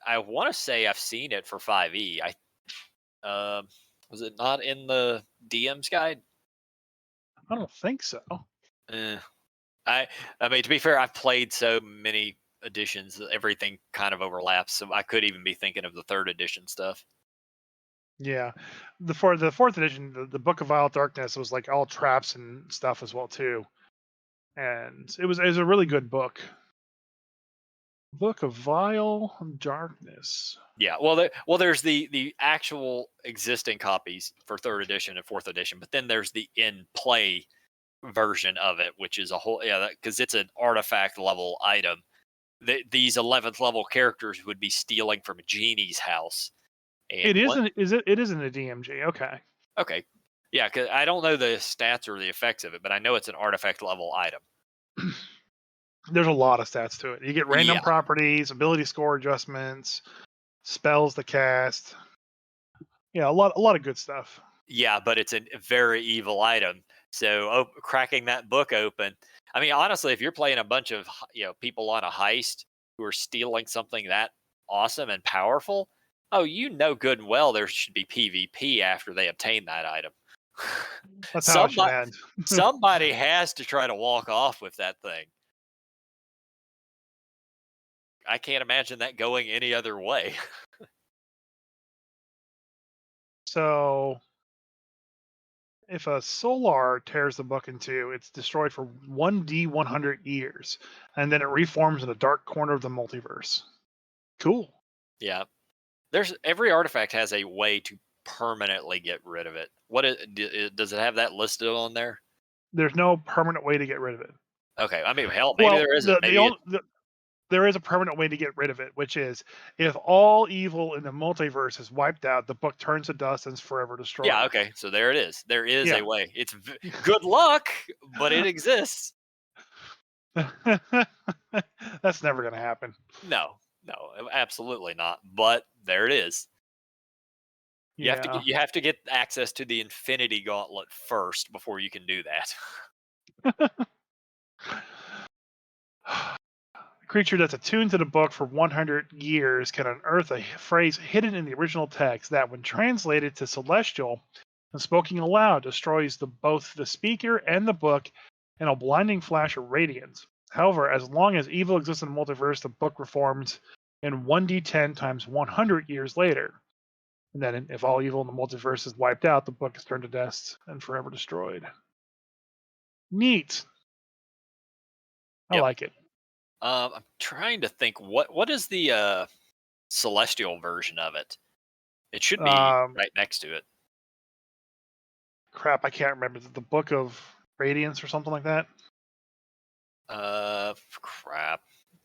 I want to say I've seen it for 5e. Was it not in the DM's guide? I don't think so. Eh. I I mean, to be fair, I've played so many editions that everything kind of overlaps. So I could even be thinking of the third edition stuff. Yeah. For the fourth edition, the Book of Vile Darkness was like all traps and stuff as well too. And it was a really good book. Book of Vile Darkness. Yeah, well, there's the actual existing copies for third edition and fourth edition, but then there's the in play version of it, which is a whole because it's an artifact level item. These 11th level characters would be stealing from a genie's house, and It what? isn't. Is it? It isn't a DMG. Okay. Okay, yeah, because I don't know the stats or the effects of it, but I know it's an artifact level item. There's a lot of stats to it. You get random Yeah, properties, ability score adjustments, spells to cast. Yeah, a lot of good stuff. yeah, but it's a very evil item. So cracking that book open, I mean, honestly, if you're playing a bunch of people on a heist who are stealing something that awesome and powerful, oh, you know good and well there should be PvP after they obtain that item. That's how it should somebody end. somebody has to try to walk off with that thing. I can't imagine that going any other way. So if a solar tears the book in two, it's destroyed for 1d 100 years, and then it reforms in a dark corner of the multiverse. Cool. Yeah. There's every artifact has a way to permanently get rid of it. Does it have that listed on there? There's no permanent way to get rid of it. Okay, I mean, hell, maybe Well, there isn't. Maybe it. there is a permanent way to get rid of it, which is if all evil in the multiverse is wiped out, the book turns to dust and is forever destroyed. Yeah. Okay. So there it is. There is Yeah. a way. Good luck, but it exists. That's never going to happen. No, absolutely not. But there it is. You have to Yeah. you have to get access to the Infinity Gauntlet first before you can do that. A creature that's attuned to the book for 100 years can unearth a phrase hidden in the original text that, when translated to Celestial and spoken aloud, destroys both the speaker and the book in a blinding flash of radiance. However, as long as evil exists in the multiverse, the book reforms in 1d10 times 100 years later. And then, if all evil in the multiverse is wiped out, the book is turned to dust and forever destroyed. Neat. I Yep. like it. I'm trying to think what is the Celestial version of it. It should be right next to it. Crap, I can't remember. Is it the Book of Radiance or something like that? Crap.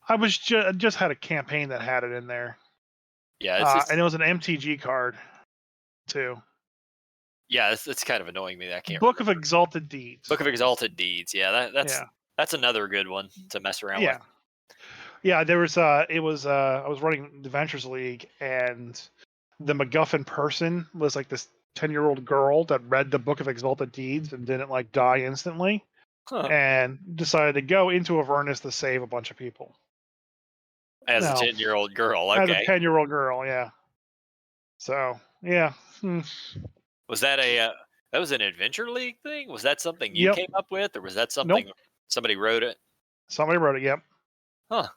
I was just had a campaign that had it in there. Yeah, and it was an MTG card too. Yeah, it's kind of annoying me that I can't. Book remember. of Exalted Deeds. Book of Exalted Deeds. Yeah, that's another good one to mess around with. Yeah, there was I was running the Ventures League, and the MacGuffin person was like this 10-year-old girl that read the Book of Exalted Deeds and didn't like die instantly, and decided to go into Avernus to save a bunch of people. As a 10-year-old girl, okay. As okay. a 10-year-old girl, yeah. So yeah. Was that that was an Adventure League thing? Was that something you Yep. came up with, or was that something somebody wrote it? Somebody wrote it. Yep. Huh.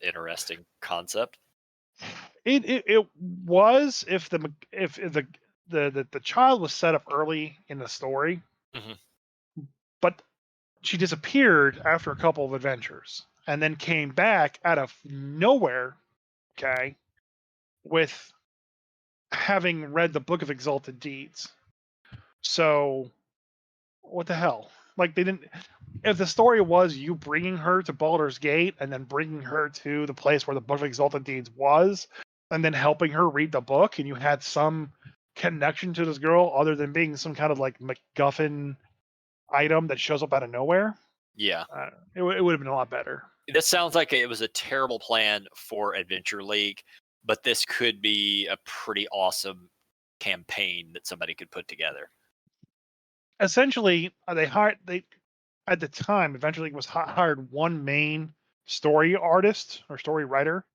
Interesting concept. It was if the child was set up early in the story, but she disappeared after a couple of adventures and then came back out of nowhere. Okay, with having read the Book of Exalted Deeds. So what the hell? Like, they didn't. If the story was you bringing her to Baldur's Gate and then bringing her to the place where the Book of Exalted Deeds was, and then helping her read the book, and you had some connection to this girl other than being some kind of like MacGuffin item that shows up out of nowhere, yeah, it would have been a lot better. This sounds like it was a terrible plan for Adventure League, but this could be a pretty awesome campaign that somebody could put together. Essentially, they at the time, Adventure League was hired one main story artist or story writer,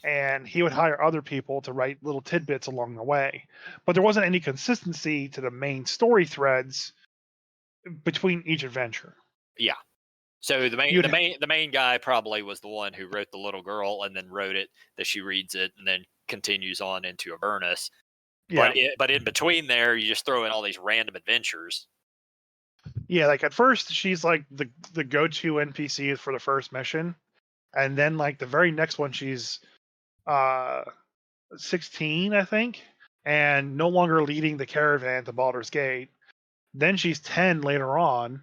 and he would hire other people to write little tidbits along the way. But there wasn't any consistency to the main story threads between each adventure. Yeah. So the main guy probably was the one who wrote the little girl and then wrote it that she reads it and then continues on into Avernus. Yeah. But in between there, you just throw in all these random adventures. Yeah, like at first she's like the go-to NPC for the first mission, and then like the very next one she's 16, I think, and no longer leading the caravan to Baldur's Gate. Then she's 10 later on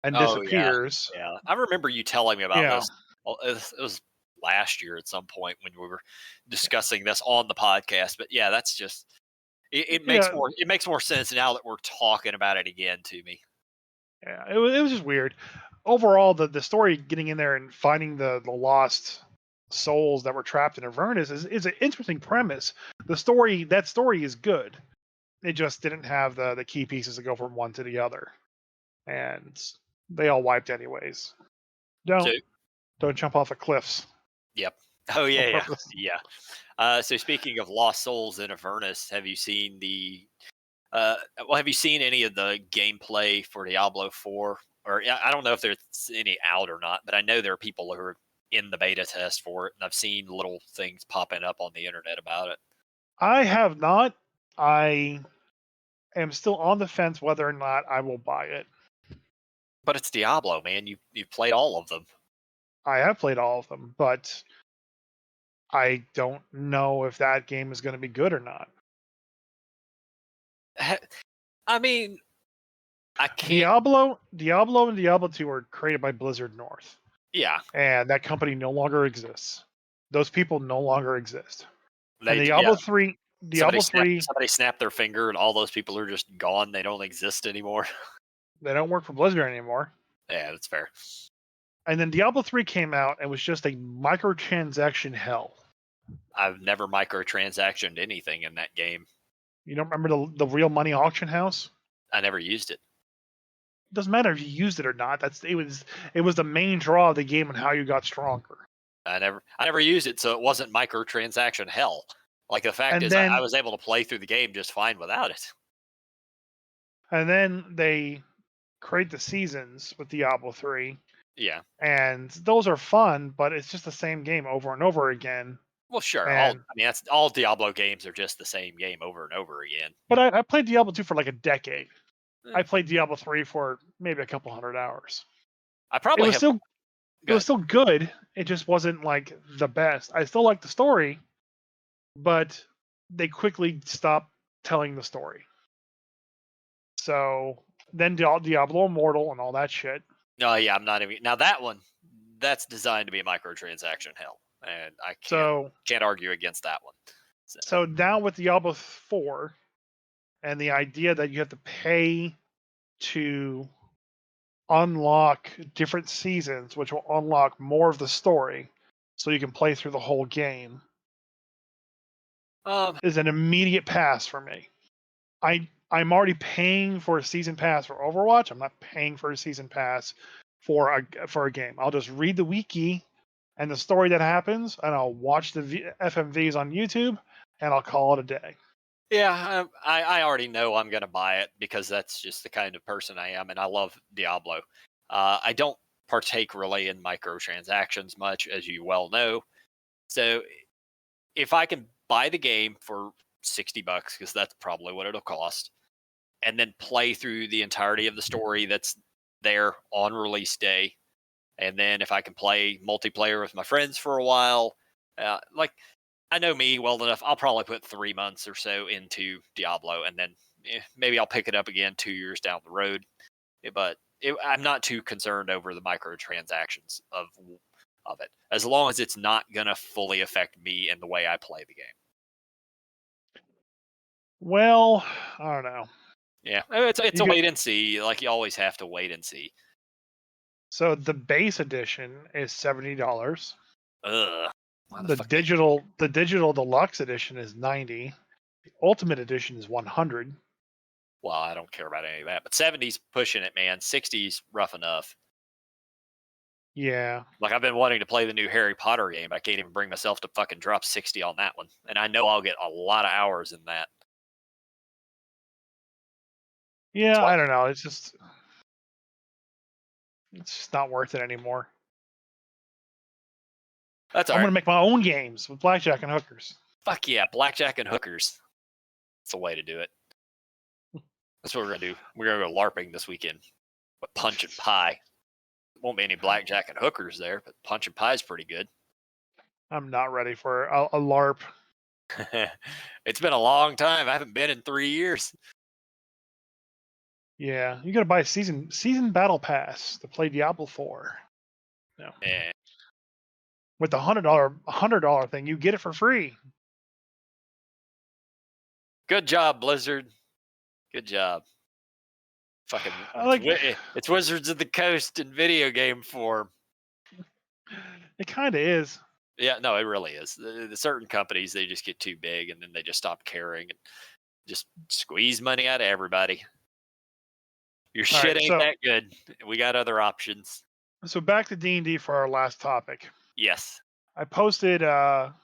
and disappears. Yeah. I remember you telling me about this. It was last year at some point when we were discussing this on the podcast. But yeah, that's just it makes more sense now that we're talking about it again to me. Yeah, it was just weird. Overall, the story getting in there and finding the lost souls that were trapped in Avernus is an interesting premise. That story is good. It just didn't have the key pieces to go from one to the other, and they all wiped anyways. Don't jump off of cliffs. Yep. Oh yeah. So speaking of lost souls in Avernus, have you seen have you seen any of the gameplay for Diablo 4? Or I don't know if there's any out or not, but I know there are people who are in the beta test for it, and I've seen little things popping up on the internet about it. I have not. I am still on the fence whether or not I will buy it. But it's Diablo, man. You've played all of them. I have played all of them, but I don't know if that game is going to be good or not. I mean, I can't. Diablo and Diablo 2 were created by Blizzard North. Yeah, And that company no longer exists. Those people no longer exist. And yeah. Diablo 3 Somebody snapped their finger, and all those people are just gone. They don't exist anymore. they don't work for Blizzard anymore. Yeah, that's fair. And then Diablo 3 came out and was just a microtransaction hell. I've never microtransactioned anything in that game. You don't remember the real money auction house? I never used it. It doesn't matter if you used it or not. It was the main draw of the game and how you got stronger. I never used it, so it wasn't microtransaction hell. Like, the fact And is, then I was able to play through the game just fine without it. and then they create the seasons with Diablo 3. Yeah. And those are fun, but it's just the same game over and over again. Well, sure. And That's all Diablo games are just the same game over and over again. but I played Diablo 2 for like a decade. Eh. I played Diablo 3 for maybe a couple hundred hours. I probably It was still good. It just wasn't like the best. I still like the story, but they quickly stopped telling the story. So then Diablo Immortal and all that shit. No, yeah, I'm not even. Now that one, that's designed to be a microtransaction hell, and I can't argue against that one. So now with Diablo 4, and the idea that you have to pay to unlock different seasons, which will unlock more of the story, so you can play through the whole game, is an immediate pass for me. I'm already paying for a season pass for Overwatch. I'm not paying for a season pass for a game. I'll just read the wiki and the story that happens, and I'll watch the FMVs on YouTube, and I'll call it a day. Yeah, I already know I'm going to buy it because that's just the kind of person I am, and I love Diablo. I don't partake really in microtransactions much, as you well know. So if I can buy the game for $60, because that's probably what it'll cost, and then play through the entirety of the story that's there on release day, and then if I can play multiplayer with my friends for a while, like, I know me well enough, I'll probably put 3 months or so into Diablo, and then maybe I'll pick it up again 2 years down the road. But I'm not too concerned over the microtransactions of it, as long as it's not gonna fully affect me and the way I play the game. Well, I don't know. Yeah, it's a wait and see. Like, you always have to wait and see. So the base edition is $70. Ugh. The digital deluxe edition is $90. The ultimate edition is $100. Well, I don't care about any of that, but 70's pushing it, man. 60's rough enough. Yeah. Like, I've been wanting to play the new Harry Potter game. I can't even bring myself to fucking drop 60 on that one. And I know I'll get a lot of hours in that. Yeah, I don't know. It's just not worth it anymore. That's all I'm right. going to make my own games with blackjack and hookers. Fuck yeah, blackjack and hookers. That's the way to do it. That's what we're going to do. We're going to go LARPing this weekend. But punch and pie. Won't be any blackjack and hookers there, but punch and pie is pretty good. I'm not ready for a LARP. It's been a long time. I haven't been in 3 years. Yeah, you got to buy a season battle pass to play Diablo 4. No. Yeah. With the $100 thing, you get it for free. Good job, Blizzard. Good job. Fucking, it's Wizards of the Coast in video game form. It kind of is. Yeah, no, it really is. The certain companies, they just get too big, and then they just stop caring and just squeeze money out of everybody. Your shit ain't that good. We got other options. So back to D&D for our last topic. Yes. I posted a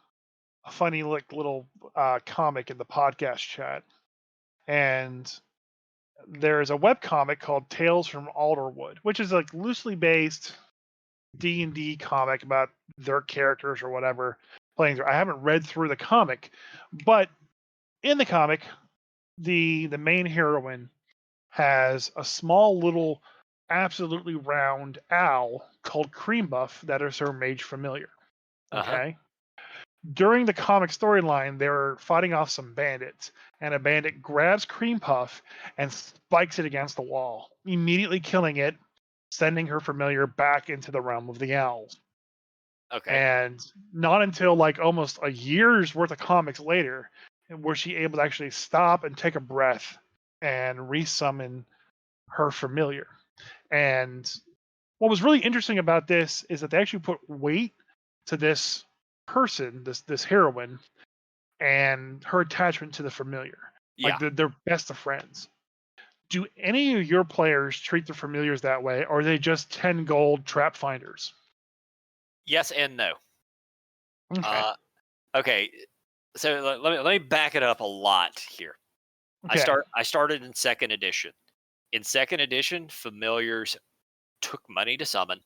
funny little comic in the podcast chat, and there's a webcomic called Tales from Alderwood, which is like loosely based D&D comic about their characters or whatever playing through. I haven't read through the comic, but in the comic, the main heroine has a small little absolutely round owl called Cream Buff that is her mage familiar. Uh-huh. Okay. During the comic storyline, they're fighting off some bandits, and a bandit grabs Cream Puff and spikes it against the wall, immediately killing it, sending her familiar back into the realm of the owls. Okay. And not until like almost a year's worth of comics later was she able to actually stop and take a breath and resummon her familiar. And what was really interesting about this is that they actually put weight to this person, this heroine, and her attachment to the familiar. Like Yeah. they're best of friends. Do any of your players treat the familiars that way, or are they just 10 gold trap finders? Yes and no. Okay. Uh, okay. So let me back it up a lot here. Okay. I started in second edition. In second edition, familiars took money to summon.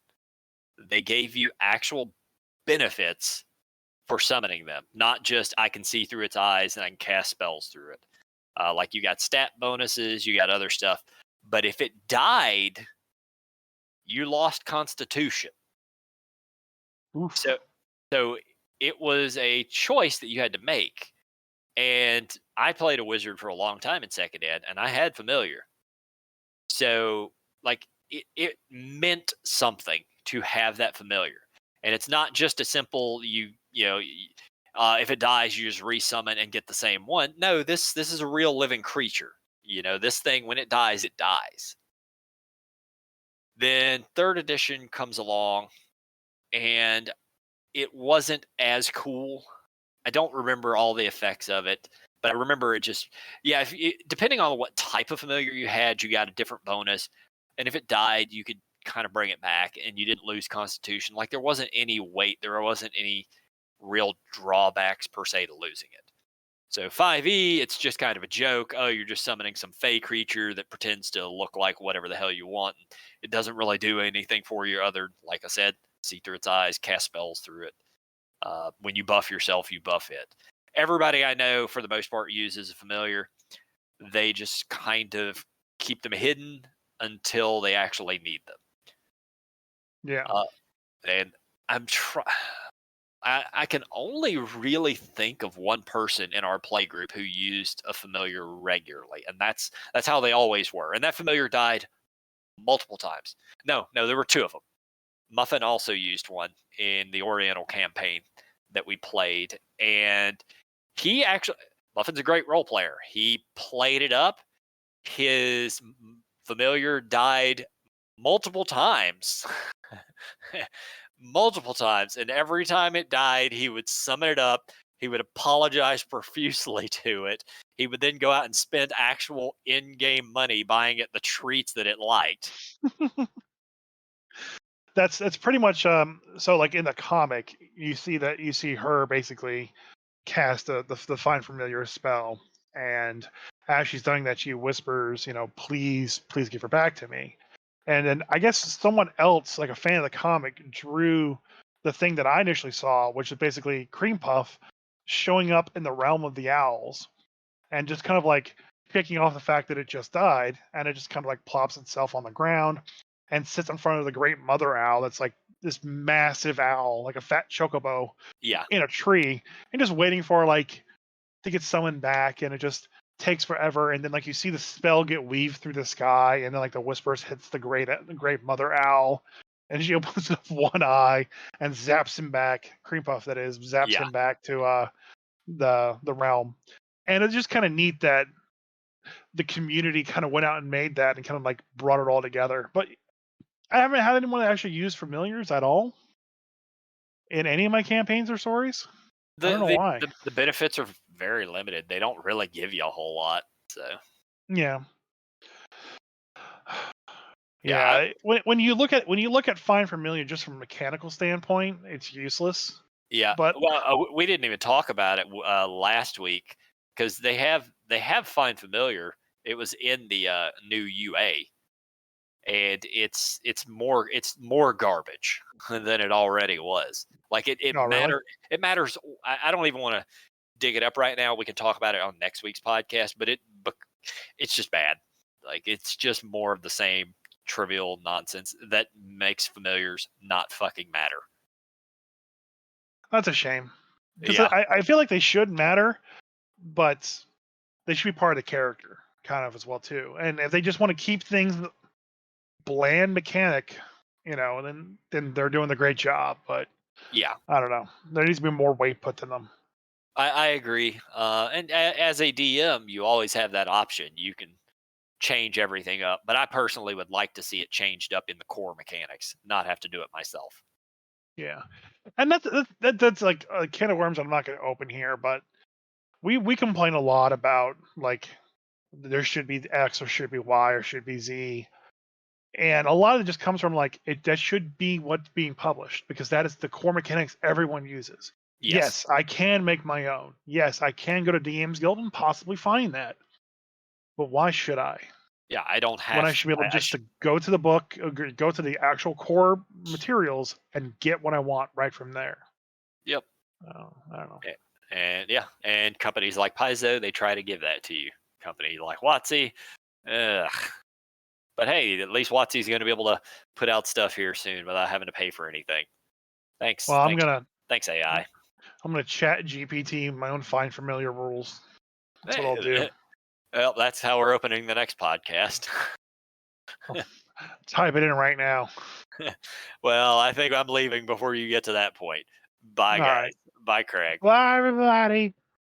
They gave you actual benefits for summoning them, not just I can see through its eyes and I can cast spells through it. Like you got stat bonuses, you got other stuff. But if it died, you lost Constitution. Oof. So it was a choice that you had to make. And I played a wizard for a long time in second ed, and I had familiar. So like it meant something to have that familiar. And it's not just a simple if it dies you just resummon and get the same one. No, this is a real living creature. This thing, when it dies, it dies. Then third edition comes along, and it wasn't as cool. I don't remember all the effects of it, but I remember it just, yeah, depending on what type of familiar you had, you got a different bonus. And if it died, you could kind of bring it back and you didn't lose Constitution. Like there wasn't any weight, there wasn't any real drawbacks per se to losing it. So 5e, it's just kind of a joke. Oh, you're just summoning some fey creature that pretends to look like whatever the hell you want. It doesn't really do anything for you other, like I said, see through its eyes, cast spells through it. When you buff yourself, you buff it. Everybody I know, for the most part, uses a familiar. They just kind of keep them hidden until they actually need them. Yeah. Uh, and I'm trying. I can only really think of one person in our play group who used a familiar regularly, and that's how they always were. And that familiar died multiple times. No, there were two of them. Muffin also used one in the Oriental campaign that we played, and he actually Muffin's a great role player. He played it up. His familiar died multiple times. Multiple times, and every time it died, he would summon it up. He would apologize profusely to it. He would then go out and spend actual in-game money buying it the treats that it liked. That's pretty much so like in the comic you see her basically cast the find familiar spell, and as she's doing that she whispers, please give her back to me. And then I guess someone else, like a fan of the comic, drew the thing that I initially saw, which is basically Cream Puff showing up in the realm of the owls and just kind of like picking off the fact that it just died, and it just kind of like plops itself on the ground and sits in front of the great mother owl that's like this massive owl, like a fat chocobo Yeah. in a tree, and just waiting for like to get summoned back, and it just takes forever. And then like you see the spell get weaved through the sky, and then like the whispers hits the great mother owl, and she opens up one eye and zaps him back. Cream Puff, that is, zaps Yeah. him back to the realm. And it's just kind of neat that the community kind of went out and made that and kind of like brought it all together. But I haven't had anyone actually use familiars at all in any of my campaigns or stories. I don't The, know the why. the the benefits are very limited. They don't really give you a whole lot. So Yeah. yeah, I, Yeah, when you look at Find Familiar just from a mechanical standpoint, it's useless. yeah. But Well, we didn't even talk about it last week because they have Find Familiar. It was in the new UA, and it's more garbage than it already was. Like it oh really? matters. I don't even want to dig it up right now. We can talk about it on next week's podcast, but it's just bad. Like, it's just more of the same trivial nonsense that makes familiars not fucking matter. That's a shame. Because Yeah. I feel like they should matter, but they should be part of the character kind of as well too. And if they just want to keep things bland mechanic, then they're doing the great job. But Yeah. I don't know. There needs to be more weight put to them. I agree. And as a DM, you always have that option. You can change everything up, but I personally would like to see it changed up in the core mechanics, not have to do it myself. Yeah, and that's like a can of worms I'm not going to open here. But we complain a lot about like there should be X or should be Y or should be Z. And a lot of it just comes from like that should be what's being published because that is the core mechanics everyone uses. Yes. Yes, I can make my own. Yes, I can go to DM's Guild and possibly find that. But why should I? Yeah, I don't When I have. should be able just to go to the book, go to the actual core materials, and get what I want right from there. Yep. I don't know. And yeah, and companies like Paizo, they try to give that to you. Company like WotC, ugh. But hey, at least WotC is going to be able to put out stuff here soon without having to pay for anything. Thanks, Well, thanks AI. I'm gonna chat GPT my own find familiar rules. That's what I'll do. Well, that's how we're opening the next podcast. Type it in right now. Well, I think I'm leaving before you get to that point. Bye, All guys. right. Bye, Craig. Bye, everybody.